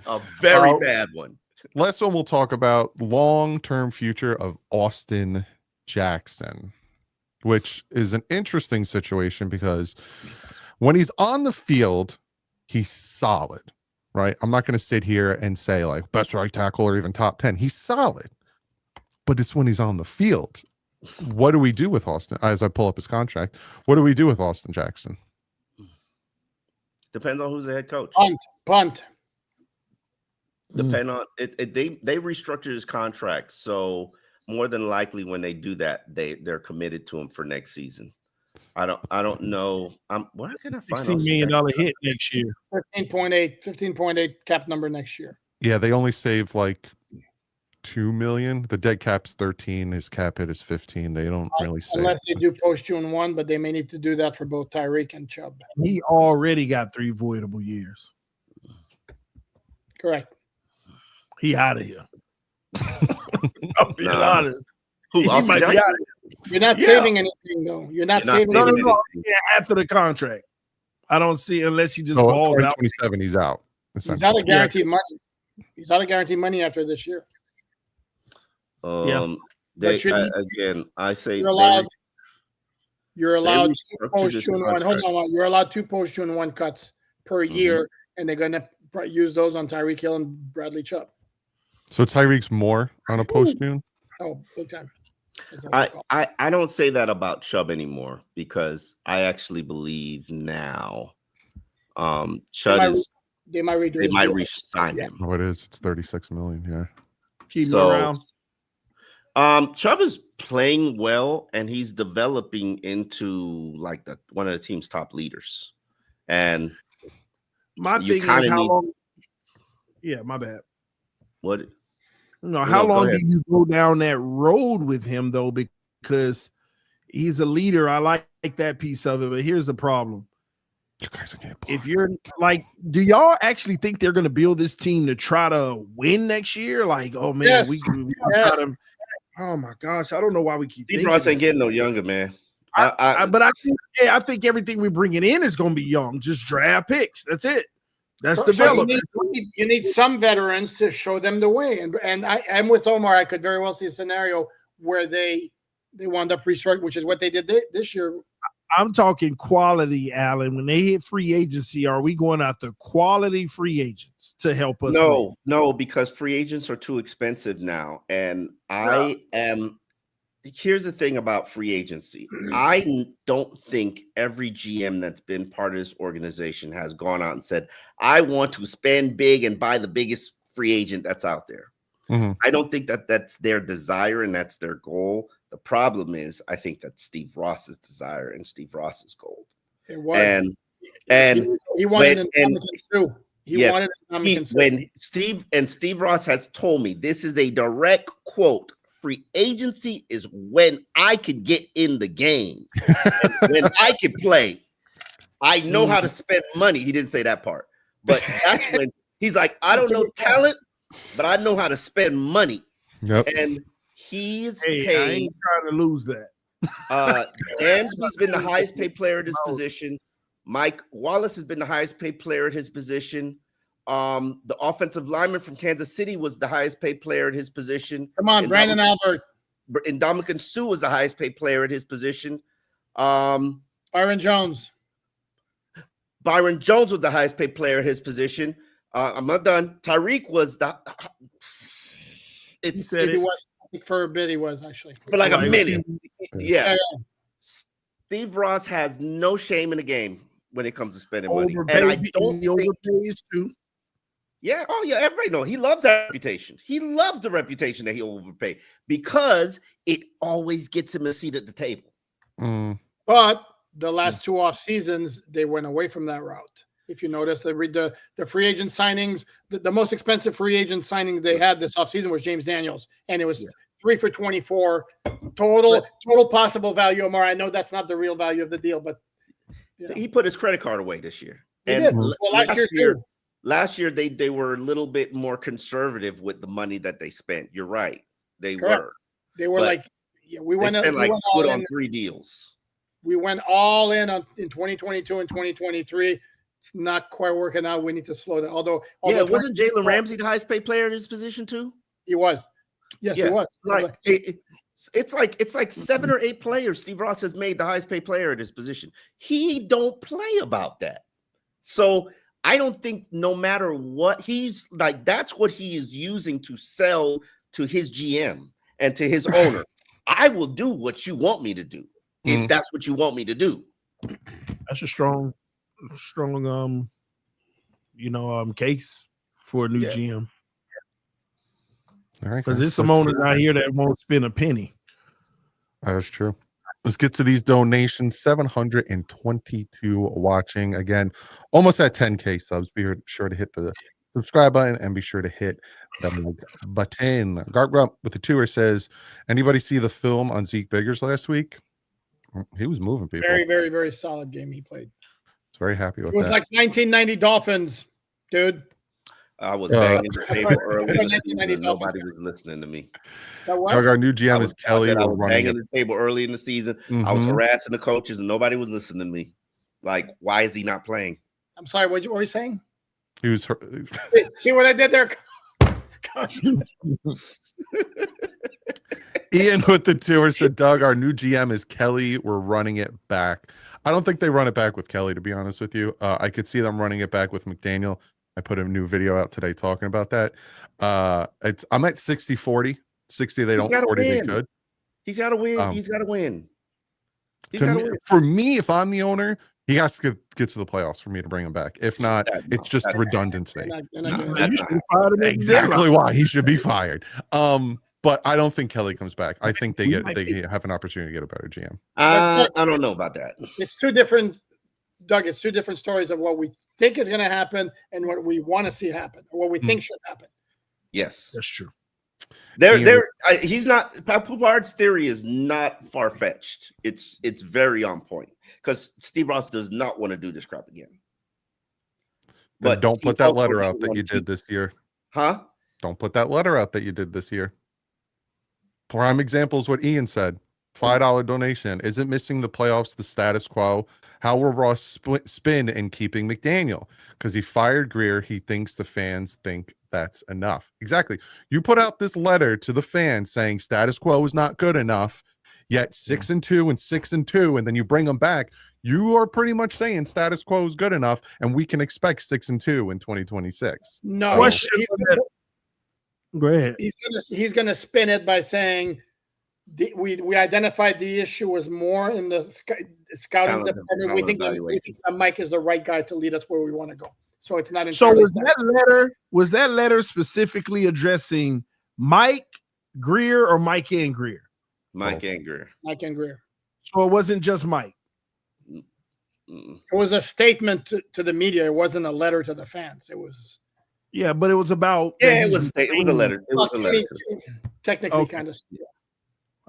A very bad one. Last one we'll talk about long-term future of Austin Jackson, which is an interesting situation because when he's on the field, he's solid, right? I'm not going to sit here and say like best right tackle or even top 10. He's solid, but it's when he's on the field. What do we do with Austin? As I pull up his contract, what do we do with Austin Jackson? Depends on who's the head coach. Punt. Depend on it. They restructured his contract, so more than likely when they do that, they're committed to him for next season. I don't know. Where can I find $16 million hit next year? 15.8 cap number next year. Yeah, they only save like $2 million. The dead cap's 13. His cap hit is 15. They don't really save unless they do post June 1, but they may need to do that for both Tyreek and Chubb. He already got 3 voidable years. Correct. He out of here. I'm being honest. He might be out of here. You're not saving anything, though. You're not saving anything. Yeah, after the contract. I don't see unless he just balls out. 27, he's out. He's out of guaranteed money. He's out of guaranteed money after this year. I say you're allowed 2 post June 1. Hold on, you're allowed 2 post June 1 cuts per year, and they're going to use those on Tyreek Hill and Bradley Chubb. So Tyreek's more on a post June? Oh, big time. I don't say that about Chubb anymore because I actually believe now Chubb they might re-sign him. Oh, it is. It's $36 million. Yeah. Keep him around. Chubb is playing well and he's developing into like one of the team's top leaders. And my thing is how long Yeah, my bad. What? No, how long do you go down that road with him though? Because he's a leader. I like that piece of it, but here's the problem. You guys are getting blocked. If you're like, do y'all actually think they're going to build this team to try to win next year? Like, oh man, Yes. we Yes. oh my gosh, I don't know why we keep. Steve Ross ain't getting no younger, man. But I think everything we're bringing in is going to be young. Just draft picks. That's it. That's development. You need some veterans to show them the way. And I'm with Omar. I could very well see a scenario where they wound up restructuring, which is what they did this year. I'm talking quality, Alan. When they hit free agency, are we going after quality free agents to help us? No, because free agents are too expensive now. And here's the thing about free agency. I don't think every GM that's been part of this organization has gone out and said, I want to spend big and buy the biggest free agent that's out there. Mm-hmm. I don't think that's their desire and that's their goal. The problem is, I think that's Steve Ross's desire and Steve Ross's goal. It was. And he wanted an too. When Steve Ross has told me, this is a direct quote, free agency is when I could get in the game, when I could play. I know how to spend money. He didn't say that part, but that's when he's like, I don't know talent, but I know how to spend money. Yep. And he's paid. I ain't trying to lose that. And he's been the highest paid player at his position. Mike Wallace has been the highest paid player at his position. The offensive lineman from Kansas City was the highest paid player at his position. Come on, Brandon Albert. And Ndamukong Suh was the highest paid player at his position. Byron Jones. Byron Jones was the highest paid player at his position. I'm not done. Tyreek was the. He was for a bit. He was actually for like a minute. Yeah. Steve Ross has no shame in the game when it comes to spending money, and I don't think overpays too. Yeah. Oh, yeah. Everybody knows he loves that reputation. He loves the reputation that he'll overpay because it always gets him a seat at the table. But the last two off seasons, they went away from that route. If you notice, the free agent signings, the most expensive free agent signing they had this offseason was James Daniels, and it was 3 for $24 total possible value. Omar, I know that's not the real value of the deal, but he put his credit card away this year. Well, last year they were a little bit more conservative with the money that they spent. You're right, they Correct. were. They were we went on 3 deals. We went all in 2022 and 2023. It's not quite working out. We need to slow down. Although wasn't Jalen Ramsey the highest paid player at his position too? He was. Yes, he was. Like it's like 7 or 8 players Steve Ross has made the highest paid player at his position. He don't play about that. So I don't think no matter what he's like, that's what he is using to sell to his GM and to his owner. I will do what you want me to do if that's what you want me to do. That's a strong case for a new GM. All right, because there's some owners out here that won't spend a penny. That's true. Let's get to these donations. 722 watching. Again, almost at 10K subs. Be sure to hit the subscribe button and be sure to hit the button. Gargrump with the tour says, anybody see the film on Zeke Biggers last week? He was moving people. Very, very, very solid game he played. Very happy with that. It was like 1990 Dolphins, dude. I was banging the table early. Nobody was listening to me. Our new GM is Kelly. I was banging the table early in the season. I was harassing the coaches, and nobody was listening to me. Like, why is he not playing? I'm sorry. What were you saying? He was. See what I did there? Ian with the tour said, Doug, our new GM is Kelly. We're running it back. I don't think they run it back with Kelly, to be honest with you. I could see them running it back with McDaniel. I put a new video out today talking about that. I'm at 60-40. 60 they don't, 40 they could. He's got to win. He's got to win. For me, if I'm the owner, he has to get to the playoffs for me to bring him back. If not, it's just redundancy. Exactly why he should be fired. But I don't think Kelly comes back. I think they have an opportunity to get a better GM. I don't know about that. It's two different, Doug. It's two different stories of what we think is going to happen and what we want to see happen, or what we think should happen. Yes, that's true. He's not. Poupard's theory is not far fetched. It's very on point because Steve Ross does not want to do this crap again. But don't put that letter out that you did this year. Huh? Don't put that letter out that you did this year. Prime example is what Ian said. $5 donation. Isn't missing the playoffs the status quo? How will Ross spin in keeping McDaniel? Because he fired Grier. He thinks the fans think that's enough. Exactly. You put out this letter to the fans saying status quo is not good enough, yet 6-2 and 6-2, and then you bring them back. You are pretty much saying status quo is good enough, and we can expect 6-2 in 2026. No, go ahead. He's gonna spin it by saying we identified the issue was more in the scouting department. We think that Mike is the right guy to lead us where we want to go. So it's not. So was that letter specifically addressing Mike Grier or Mike and Grier? Mike and Grier. Mike and Grier. So it wasn't just Mike. It was a statement to the media. It wasn't a letter to the fans. It was. Yeah, but it was about. Yeah, it was a letter. It was a letter. Technically, kind of. Yeah.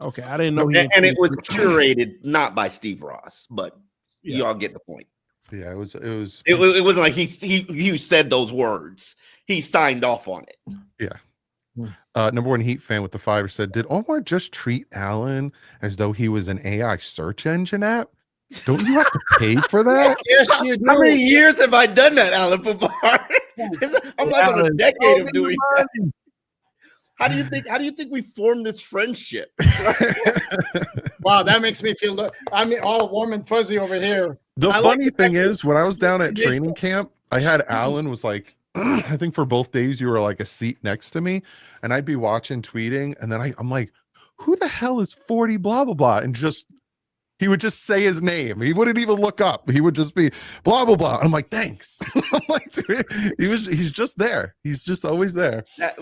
Okay, I didn't know. And it was curated not by Steve Ross, but y'all get the point. Yeah, it was. It wasn't like he said those words. He signed off on it. Yeah. Number one Heat fan with the 5 said, "Did Omar just treat Alain as though he was an AI search engine app? Don't you have to pay for that?" Yes, you do. How many years have I done that, Alain Poupard? I'm like on a decade of doing that. How do you think we formed this friendship? Wow, that makes me feel. I mean, all warm and fuzzy over here. The funny thing is, when I was down at training camp, I had Alain was like, I think for both days you were like a seat next to me, and I'd be watching tweeting, and then I'm like, who the hell is 40 blah blah blah, and he would just say his name. He wouldn't even look up. He would just be blah, blah, blah. I'm like, thanks. I'm like, dude, he's just there. He's just always there. That's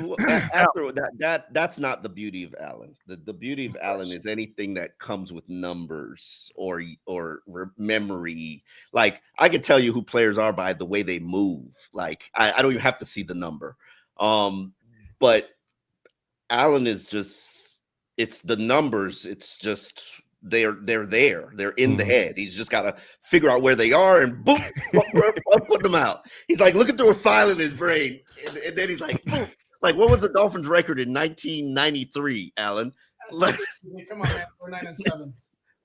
not the beauty of Alain. The beauty of Alain is anything that comes with numbers or memory. Like, I could tell you who players are by the way they move. Like, I don't even have to see the number. But Alain is just, it's the numbers. It's just, they're there. They're in the head. He's just got to figure out where they are and boom, put them out. He's like looking through a file in his brain, and then he's like, boom. Like, what was the Dolphins' record in 1993, Alain? Like, come on, man. We're 9-7.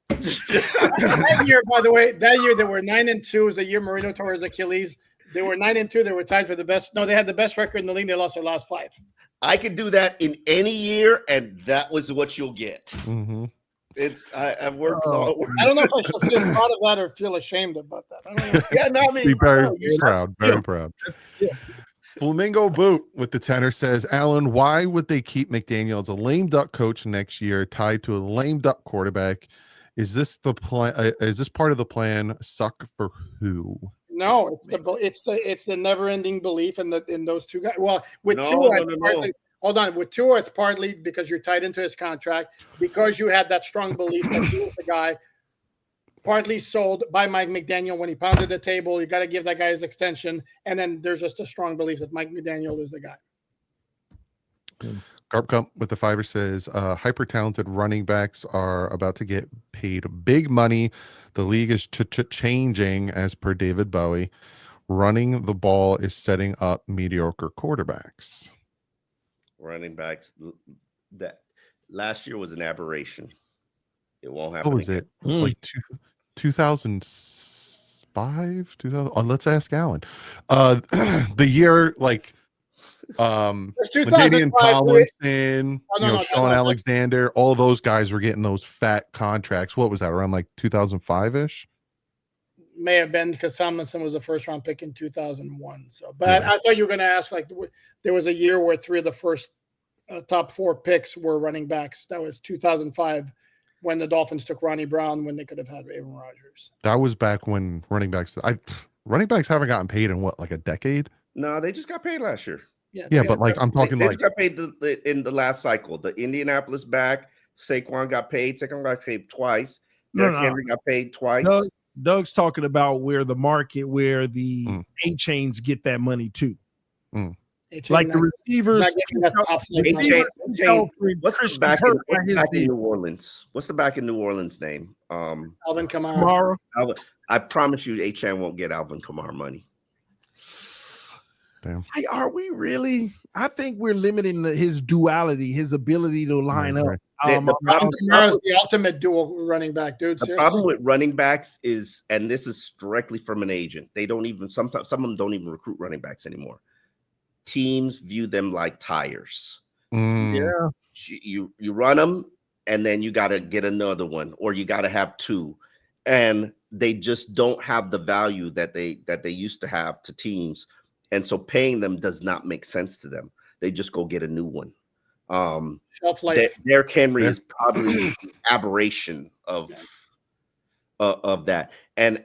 That year, by the way, they were 9-2. Was the year Marino tore his Achilles. They were 9-2. They were tied for the best. No, they had the best record in the league. They lost their last 5. I could do that in any year, and that was what you'll get. Mm-hmm. I've worked. I don't know if I should feel proud of that or feel ashamed about that. I don't know. Yeah, no, I mean, be very proud, very proud. Yeah. Flamingo Boot with the tenor says, Alain, why would they keep McDaniel as a lame duck coach next year, tied to a lame duck quarterback? Is this the plan? Is this part of the plan? Suck for who? No, it's the never-ending belief in those two guys. Well, with hold on. With Tua, it's partly because you're tied into his contract, because you had that strong belief that he was the guy, partly sold by Mike McDaniel when he pounded the table. You got to give that guy his extension. And then there's just a strong belief that Mike McDaniel is the guy. Garp Gump with the 5 says, hyper-talented running backs are about to get paid big money. The league is changing, as per David Bowie. Running the ball is setting up mediocre quarterbacks. Running backs, that last year was an aberation. It won't happen. What was it? Like 2005, 2000. Oh, let's ask Alain. The year, like McDaniel Tomlinson, Sean Alexander, all those guys were getting those fat contracts. What was that, around like 2005-ish? May have been, because Tomlinson was the first round pick in 2001. So, but I thought you were going to ask, like, there was a year where 3 of the first top 4 picks were running backs. That was 2005, when the Dolphins took Ronnie Brown, when they could have had Aaron Rodgers. That was back when running backs haven't gotten paid in what, like a decade? No, they just got paid last year. Yeah, but like I'm talking they like got paid in the last cycle. The Indianapolis back, Saquon got paid. Saquon got paid twice. Derrick Henry got paid twice. Doug's talking about where the Achanes get that money too. Like the receivers. What's the back in New Orleans? What's the back in New Orleans name? Alvin Kamara. I promise you, Achane won't get Alvin Kamara money. Damn. Hey, are we really? I think we're limiting his duality, his ability to line up. Kamara's the ultimate dual running back, dude. The problem with running backs is, and this is directly from an agent, they don't even, sometimes some of them don't even recruit running backs anymore. Teams view them like tires. Yeah, you run them, and then you got to get another one, or you got to have two, and they just don't have the value that they used to have to teams, and so paying them does not make sense to them. They just go get a new one. Shelf life. Derrick Henry is probably an aberration of that. And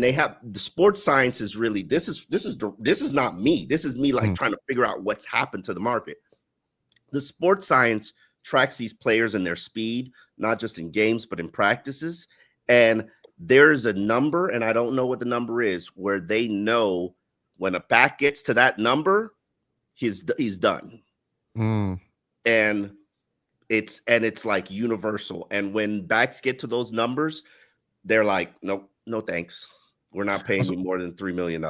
they have the sports science is really this is not me. This is me like trying to figure out what's happened to the market. The sports science tracks these players and their speed, not just in games but in practices. And there's a number, and I don't know what the number is, where they know when a back gets to that number, he's done. And it's like universal. And when backs get to those numbers, they're like, nope, no thanks. We're not paying you more than $3 million.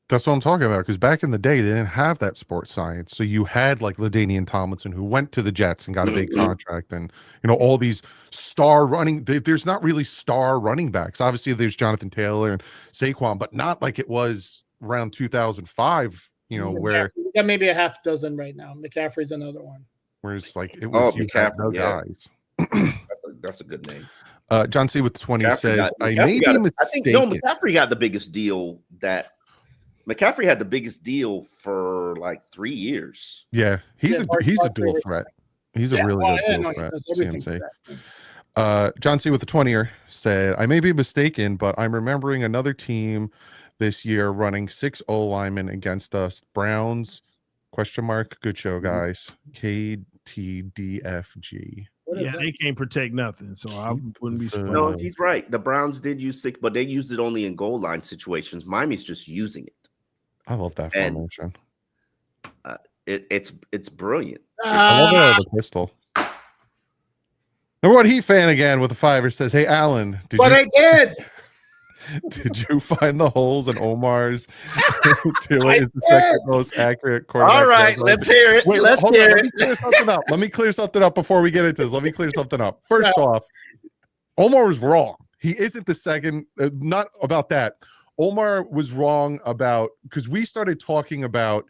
That's what I'm talking about. Because back in the day, they didn't have that sports science. So you had like LaDainian Tomlinson, who went to the Jets and got a big contract, and all these star running. There's not really star running backs. Obviously, there's Jonathan Taylor and Saquon, but not like it was around 2005. Where we got maybe a half dozen right now. McCaffrey's another one. Whereas like it was McCaffrey, guys. That's a good name. John C. with 20 says, I may be mistaken. McCaffrey got the biggest deal McCaffrey had the biggest deal for like 3 years. Yeah, he's a dual threat. He's a really good dual threat. CMC. John C. with the 20er said, I may be mistaken, but I'm remembering another team this year running 6 O linemen against us. Browns, ? Good show, guys. KTDFG. They can't protect nothing, so I wouldn't be surprised. No, he's right. The Browns did use 6, but they used it only in goal line situations. Miami's just using it. I love that formation. It's brilliant. I love it out of the pistol. Number one Heat fan again with a 5er says, hey, Alan, I did. Did you find the holes in Omar's? Tua is the second most accurate quarterback. All right, let's hear it. Let me clear something up before we get into this. Let me clear something up. First off, Omar was wrong. He isn't the second. Not about that. Omar was wrong about, because we started talking about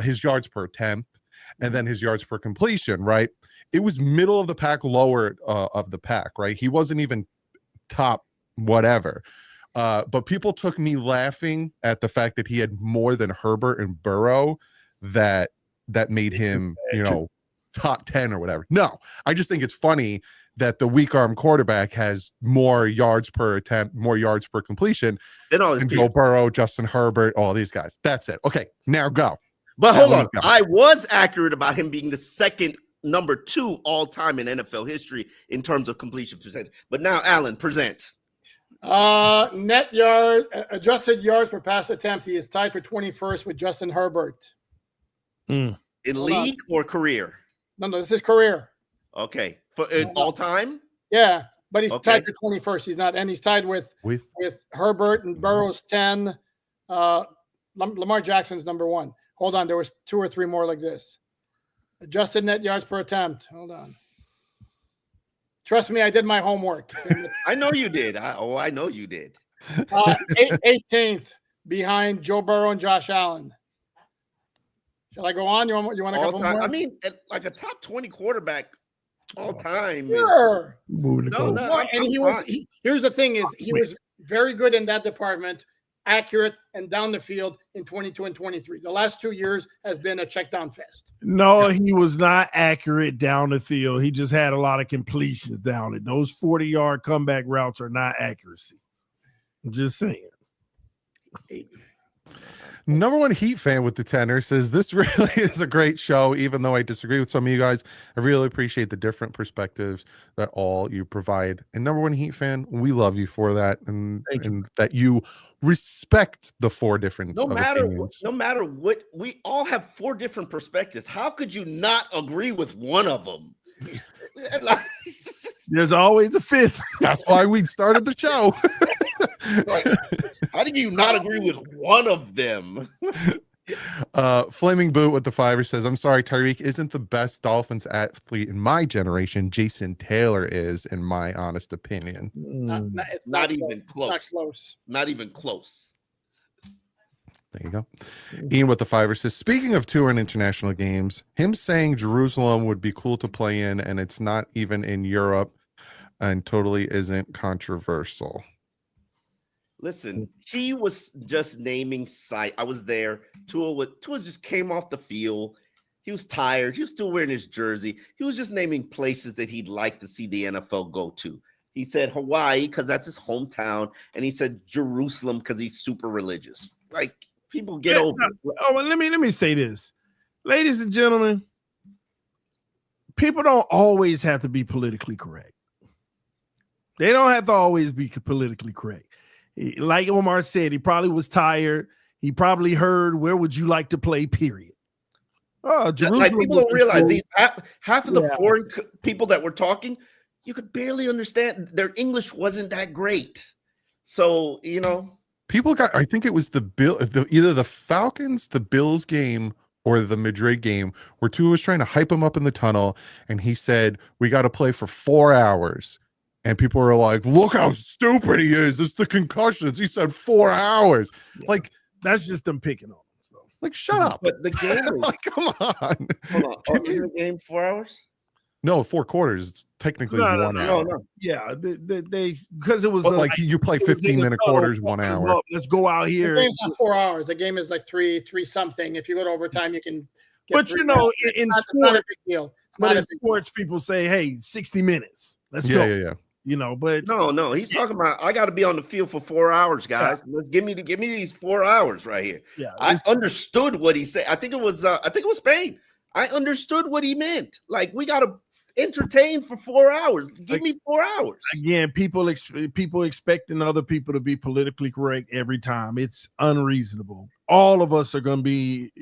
his yards per attempt and then his yards per completion, right? It was middle of the pack, lower of the pack, right? He wasn't even top whatever. But people took me laughing at the fact that he had more than Herbert and Burrow that made him, top 10 or whatever. No, I just think it's funny that the weak arm quarterback has more yards per attempt, more yards per completion than Joe Burrow, Justin Herbert, all these guys. That's it. Okay, now go. But hold on. I was accurate about him being the second number 2 all time in NFL history in terms of completion percentage. But now, Alan, present. Net yard, adjusted yards per pass attempt. He is tied for 21st with Justin Herbert. In league or career? No, this is career. Okay, for all time. Yeah, but he's tied for 21st. He's not, and he's tied with Herbert and Burrow's 10. Lamar Jackson's number 1. Hold on, there was 2 or 3 more like this. Adjusted net yards per attempt. Hold on. Trust me, I did my homework. I know you did. I know you did. 18th behind Joe Burrow and Josh Allen. Shall I go on? You want to go more? I mean, like a top 20 quarterback all time. Sure. And here's the thing: he was very good in that department, accurate and down the field in 22 and 23. The last 2 years has been a check down fest. No, he was not accurate down the field. He just had a lot of completions down it. Those 40-yard comeback routes are not accuracy. I'm just saying. Number one Heat fan with the tenor says this really is a great show. Even though I disagree with some of you guys, I really appreciate the different perspectives that all you provide. And number one Heat fan, we love you for that, and that you respect the four different opinions. No matter what, we all have four different perspectives. How could you not agree with one of them? There's always a fifth. That's why we started the show. Like, how do you not agree with one of them? Flaming Boot with the fiver says, I'm sorry, Tyreek isn't the best Dolphins athlete in my generation. Jason Taylor is, in my honest opinion. It's not even close. Not even close. There you go. Ian with the fiver says, speaking of tour and international games, him saying Jerusalem would be cool to play in and it's not even in Europe and totally isn't controversial. Listen, he was just naming site. I was there. Tua just came off the field. He was tired. He was still wearing his jersey. He was just naming places that he'd like to see the NFL go to. He said Hawaii because that's his hometown, and he said Jerusalem because he's super religious. Like, people get over it. Oh, well, let me say this, ladies and gentlemen. People don't always have to be politically correct. They don't have to always be politically correct. Like Omar said, he probably was tired. He probably heard, where would you like to play, period. Oh, like, people don't realize these half of the foreign people that were talking, you could barely understand. Their English wasn't that great. So, people got, I think it was either the Falcons, the Bills game, or the Madrid game, where Tua was trying to hype him up in the tunnel, and he said, we got to play for 4 hours. And people were like, look how stupid he is. It's the concussions. He said 4 hours. Yeah. Like, that's just them picking on him. So. Like, shut up. But the game is, like, come on. Hold on. Is the game 4 hours? No, 4 quarters. It's technically 1 hour. No. Yeah, they because it was like you play 15-minute quarters, 1 hour. Let's go out here. The game's not 4 hours. The game is like three something. If you go to overtime, you can. But in sports, people say, "Hey, 60 minutes. Let's go." Yeah. But no, he's talking about I got to be on the field for 4 hours, guys. Yeah. Let's give me these 4 hours right here. Yeah, I understood what he said. I think it was Spain. I understood what he meant. Like, we got to entertain for 4 hours. Give me 4 hours. Again, people expecting other people to be politically correct every time. It's unreasonable. All of us are going to be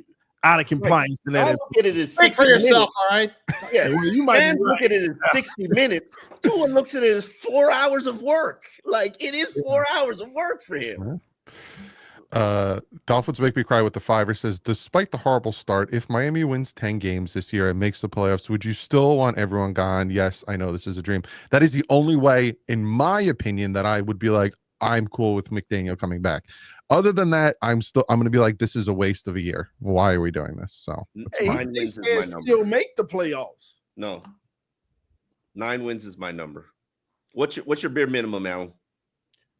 out of compliance. Right. I look at it as 60 for yourself, minutes. All right. Yeah, you might look at it as 60 minutes. Tua looks at it as 4 hours of work. Like, it is 4 hours of work for him. Dolphins make me cry with the fiver says, despite the horrible start, if Miami wins 10 games this year and makes the playoffs, would you still want everyone gone? Yes, I know this is a dream. That is the only way, in my opinion, that I would be like, I'm cool with McDaniel coming back. Other than that, I'm going to be like, this is a waste of a year. Why are we doing this? So they still make the playoffs. No, 9 wins is my number. What's your bare minimum, Alain?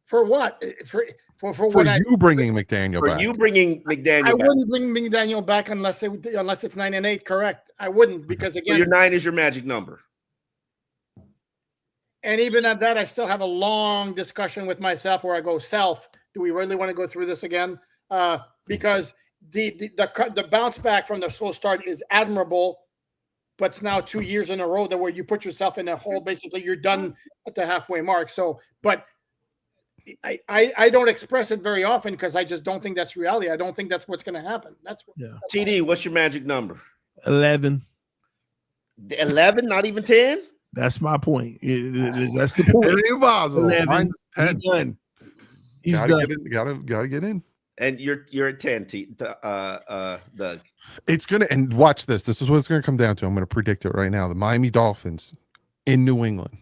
For what? For you bringing McDaniel back. For you bringing McDaniel I back. wouldn't bring McDaniel back unless it's 9-8. Correct. I wouldn't, because again, so your 9 is your magic number. And even at that, I still have a long discussion with myself where I go, self, do we really want to go through this again? Because the bounce back from the slow start is admirable, but it's now 2 years in a row that where you put yourself in a hole. Basically, you're done at the halfway mark. So, but I don't express it very often because I just don't think that's reality. I don't think that's what's going to happen. That's TD, what's your magic number? 11. 11, not even 10? That's my point. That's the point. It ain't possible. 11. He's done. He's done. Gotta get in. And you're at 10. It's gonna, and watch this. This is what it's gonna come down to. I'm gonna predict it right now. The Miami Dolphins in New England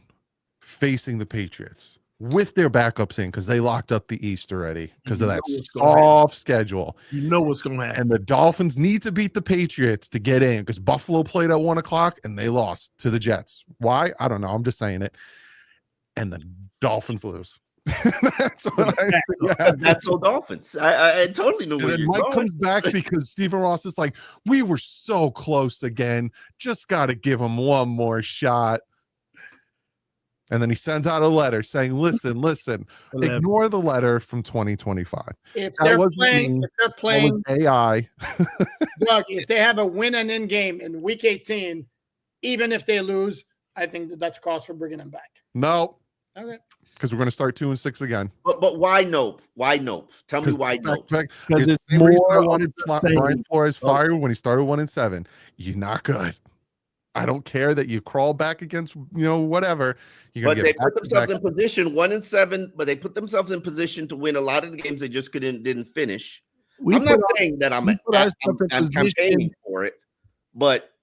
facing the Patriots with their backups in because they locked up the East already because of that soft schedule. You know what's going to happen. And the Dolphins need to beat the Patriots to get in because Buffalo played at 1 o'clock and they lost to the Jets. Why? I don't know. I'm just saying it. And the Dolphins lose. That's what I see. That's so Dolphins. I totally knew where you're Mike going. comes back because Stephen Ross is like, we were so close again. Just got to give him one more shot. And then he sends out a letter saying, listen, 11. ignore the letter from 2025. If That they're wasn't playing, me. if they're That playing, was AI. Doug, if they have a win and in game in week 18, even if they lose, I think that's cause for bringing them back. No, Okay. because we're going to start 2-6 again. But why nope? Why nope? Tell me why nope. Because Because it's it's the same reason I more wanted of the same. Brian Flores Oh. fired when he started 1-7. You're not good. I don't care that you crawl back against, whatever. You're But gonna they get put themselves back. in position 1-7, but they put themselves in position to win a lot of the games they just didn't finish. I'm not saying that I'm campaigning for it, but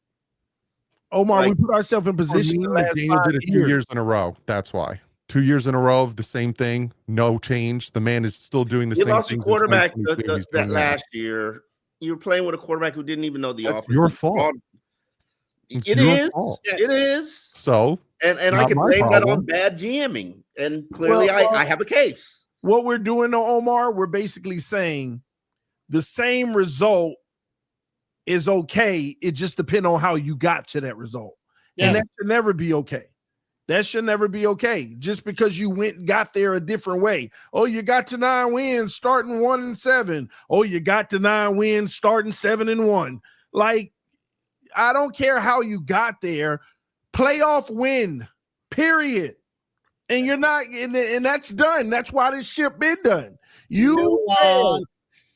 Omar, we put ourselves in position. McDaniel did it 2 years in a row. That's why. 2 years in a row of the same thing, no change. The man is still doing the same thing. You lost your quarterback that last year. You were playing with a quarterback who didn't even know the offense. Your fault. It is. It is. So, and I can blame that on bad GMing. And clearly, I have a case. What we're doing, though, Omar, we're basically saying the same result is okay. It just depends on how you got to that result. Yes. And that should never be okay. That should never be okay. Just because you got there a different way. Oh, you got to 9 wins starting 1-7. Oh, you got to 9 wins starting 7-1. Like, I don't care how you got there. Playoff win, period. And you're not, and that's done. That's why this ship been done.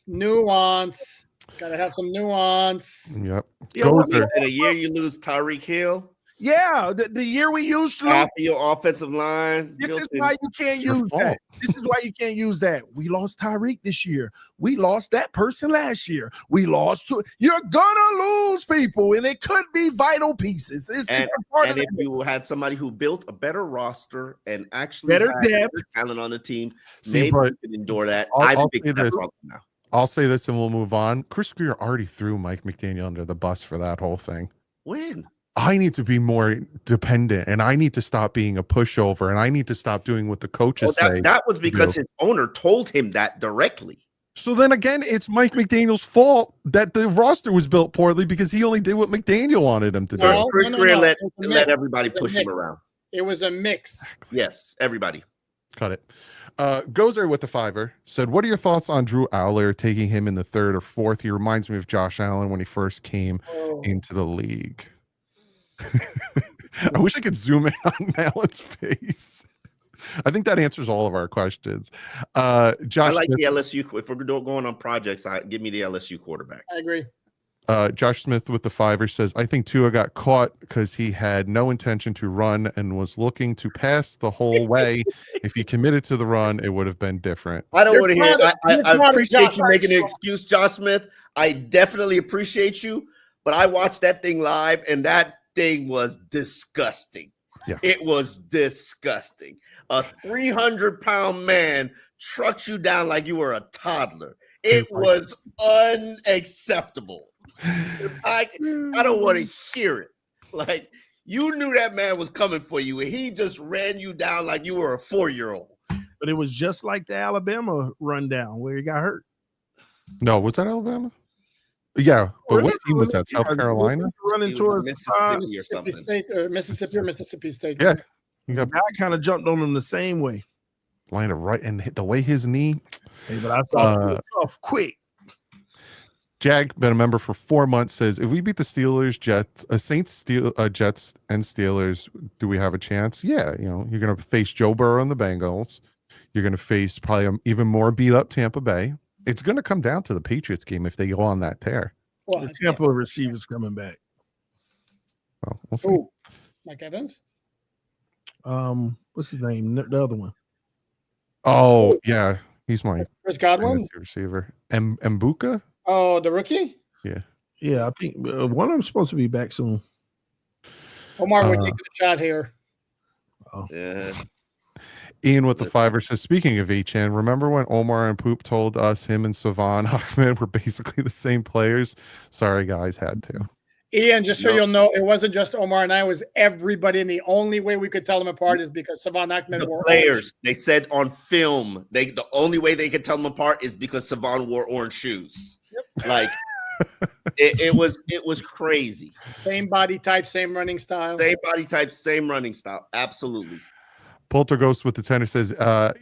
Nuance. Gotta have some nuance. Yep. In a year you lose Tyreek Hill. Yeah, the year we used to after your offensive line. This is why you can't use that. This is why you can't use that. We lost Tyreek this year. We lost that person last year. We lost two. You're gonna lose people, and it could be vital pieces. And if you had somebody who built a better roster and actually better depth talent on the team, maybe you can endure that. I'll say this and we'll move on. Chris Grier already threw Mike McDaniel under the bus for that whole thing. When? I need to be more dependent, and I need to stop being a pushover, and I need to stop doing what the coaches say. That was because his owner told him that directly. So then again, it's Mike McDaniel's fault that the roster was built poorly because he only did what McDaniel wanted him to do. Chris Grier let everybody push him around. It was a mix. Yes, everybody. Cut it. Gozer with the $5 said, what are your thoughts on Drew Aller taking him in the 3rd or 4th? He reminds me of Josh Allen when he first came into the league. I wish I could zoom in on Allen's face. I think that answers all of our questions. Josh, I like the LSU. If we're going on projects, give me the LSU quarterback. I agree. Josh Smith with the $5 says, I think Tua got caught because he had no intention to run and was looking to pass the whole way. If he committed to the run, it would have been different. I don't want to hear it. I appreciate you making an excuse, Josh Smith. I definitely appreciate you, but I watched that thing live, and that thing was disgusting. Yeah. It was disgusting. A 300-pound man trucks you down like you were a toddler. It was unacceptable. I don't want to hear it. Like, you knew that man was coming for you, and he just ran you down like you were a 4-year-old. But it was just like the Alabama rundown where he got hurt. No, was that Alabama? Yeah, but what team was that? South Carolina? Running towards Mississippi State or Mississippi State. Yeah. I kind of jumped on him the same way. Lined up right and hit the way his knee. Hey, but I saw off quick. Jag, been a member for 4 months, says, if we beat the Steelers, Jets, Jets, and Steelers, do we have a chance? Yeah, you're going to face Joe Burrow and the Bengals. You're going to face probably even more beat up Tampa Bay. It's going to come down to the Patriots game if they go on that tear. Well, the Tampa receivers coming back. Well, we'll see. Mike Evans? What's his name? The other one. Oh, yeah. He's my Chris Godwin receiver. Mbuka? Oh, the rookie? Yeah. Yeah, I think one of them is supposed to be back soon. Omar, we're taking a shot here. Oh. Yeah. Ian with the $5 says, speaking of Achane, remember when Omar and Poop told us him and Savon Ahmed were basically the same players? Sorry, guys, had to. Ian, just so you'll know, it wasn't just Omar and I, it was everybody. And the only way we could tell them apart is because Savon Ahmed wore players. Orange. They said on film, the only way they could tell them apart is because Savon wore orange shoes. Yep. Like it was crazy. Same body type, same running style. Same body type, same running style. Absolutely. Polterghost with the tenor says,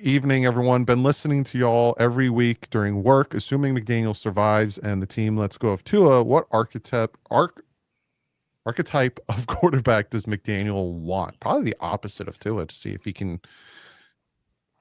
evening, everyone. Been listening to y'all every week during work. Assuming McDaniel survives and the team lets go of Tua, what archetype of quarterback does McDaniel want? Probably the opposite of Tua, to see if he can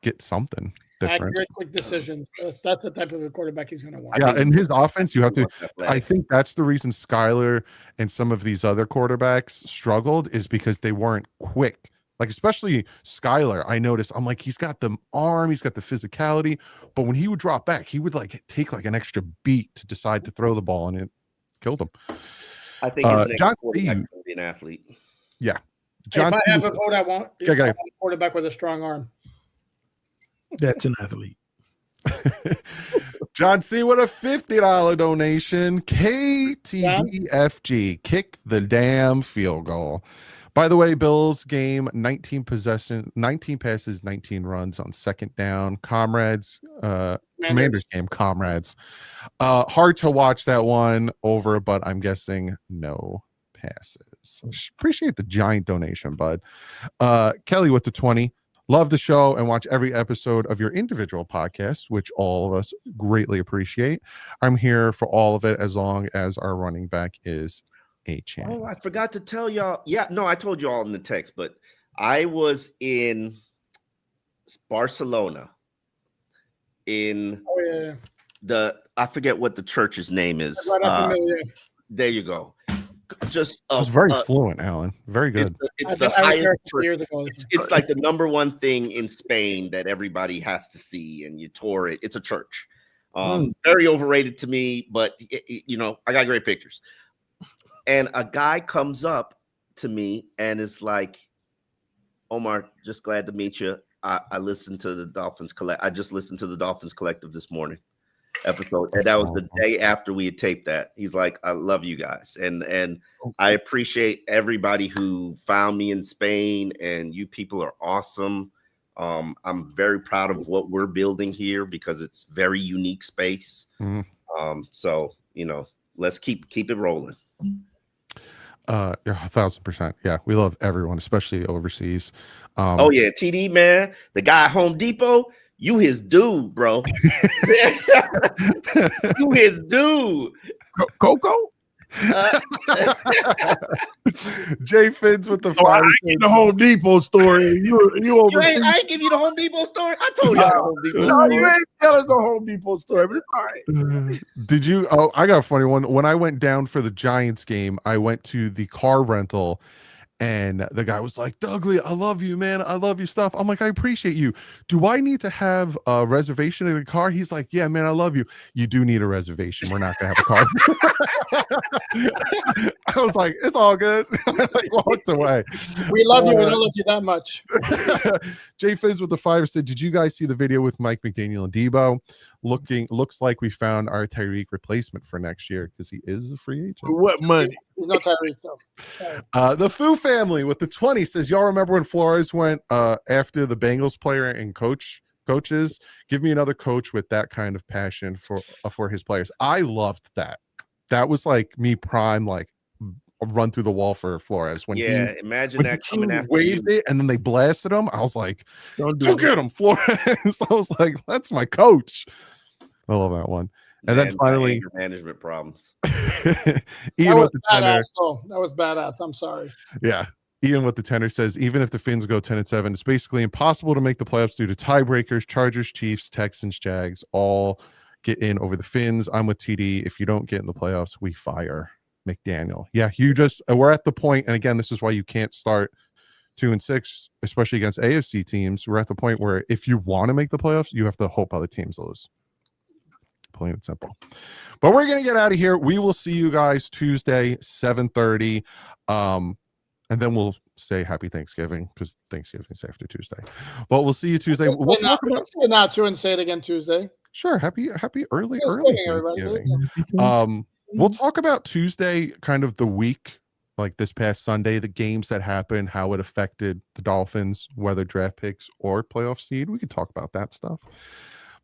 get something different. Accurate, quick decisions. That's the type of a quarterback he's going to want. Yeah, in his offense, you have to. I think that's the reason Skyler and some of these other quarterbacks struggled, is because they weren't quick. Like, especially Skyler, I noticed. I'm like, he's got the arm, he's got the physicality, but when he would drop back, he would like take like an extra beat to decide to throw the ball, and it killed him. I think his next quarterback is going to be an athlete. Yeah. John, if I have a vote, I want a quarterback with a strong arm. That's an athlete. John C. with a $50 donation. KTDFG, kick the damn field goal. By the way, Bills game, 19 passes, 19 runs on second down. Commanders game, comrades. Hard to watch that one over, but I'm guessing no passes. Appreciate the giant donation, bud. Kelly with the 20. Love the show and watch every episode of your individual podcasts, which all of us greatly appreciate. I'm here for all of it as long as our running back is Achane. Oh, I forgot to tell y'all. Yeah, no, I told you all in the text, but I was in Barcelona in I forget what the church's name is. There you go. Just it was very fluent, Alan. Very good. It's the highest. It's like the number one thing in Spain that everybody has to see, and you tour it. It's a church. Very overrated to me, but I got great pictures. And a guy comes up to me and is like, "Omar, just glad to meet you. I listened to the Dolphins Collective. I just listened to the Dolphins Collective this morning episode, and that was the day after we had taped that." He's like, "I love you guys, and I appreciate everybody who found me in Spain, and you people are awesome. I'm very proud of what we're building here because it's very unique space. So let's keep it rolling." 1,000%. Yeah, we love everyone, especially overseas. Oh yeah, TD, man, the guy at Home Depot, you his dude, bro. You his dude. Coco? Jay Fins with the I ain't the Home Depot story. I ain't give you the Home Depot story. I told you the Home Depot story. You ain't telling the Home Depot story, but it's all right. Did you? Oh, I got a funny one. When I went down for the Giants game, I went to the car rental, and the guy was like, "Dougley, I love you, man. I love your stuff." I'm like, "I appreciate you. Do I need to have a reservation in the car?" He's like, "Yeah, man, I love you. You do need a reservation. We're not gonna have a car." I was like, "It's all good." I like walked away. We love you. We don't love you that much. Jay Fizz with the 5 said, "Did you guys see the video with Mike McDaniel and Debo? Looks like we found our Tyreek replacement for next year because he is a free agent." What money? He's not Tyreek though. The Foo family with the 20 says, "Y'all remember when Flores went after the Bengals player and coaches? Give me another coach with that kind of passion for his players." I loved that. That was like me prime, like a run through the wall for Flores. Imagine that coming after waved it and then they blasted him. I was like, "Don't get him, Flores." I was like, "That's my coach." I love that one. And then finally, anger management problems. Ian with the tenor. That was badass. I'm sorry. Yeah. Ian with the tenor says, "Even if the Finns go 10-7, it's basically impossible to make the playoffs due to tiebreakers. Chargers, Chiefs, Texans, Jags all get in over the Finns. I'm with TD. If you don't get in the playoffs, we fire McDaniel." Yeah, we're at the point, and again, this is why you can't start 2-6, especially against AFC teams. We're at the point where if you want to make the playoffs, you have to hope other teams lose. Plain and simple. But we're gonna get out of here. We will see you guys Tuesday, 7:30. And then we'll say happy Thanksgiving because Thanksgiving is after Tuesday. But we'll see you Tuesday. We'll talk about not true and say it again Tuesday. Sure. Happy early Thanksgiving. We'll talk about Tuesday, kind of the week, like this past Sunday, the games that happened, how it affected the Dolphins, whether draft picks or playoff seed. We could talk about that stuff.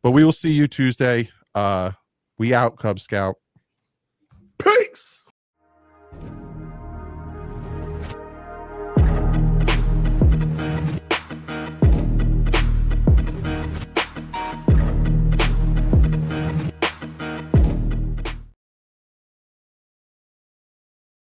But we will see you Tuesday. We out, Cub Scout. Peace.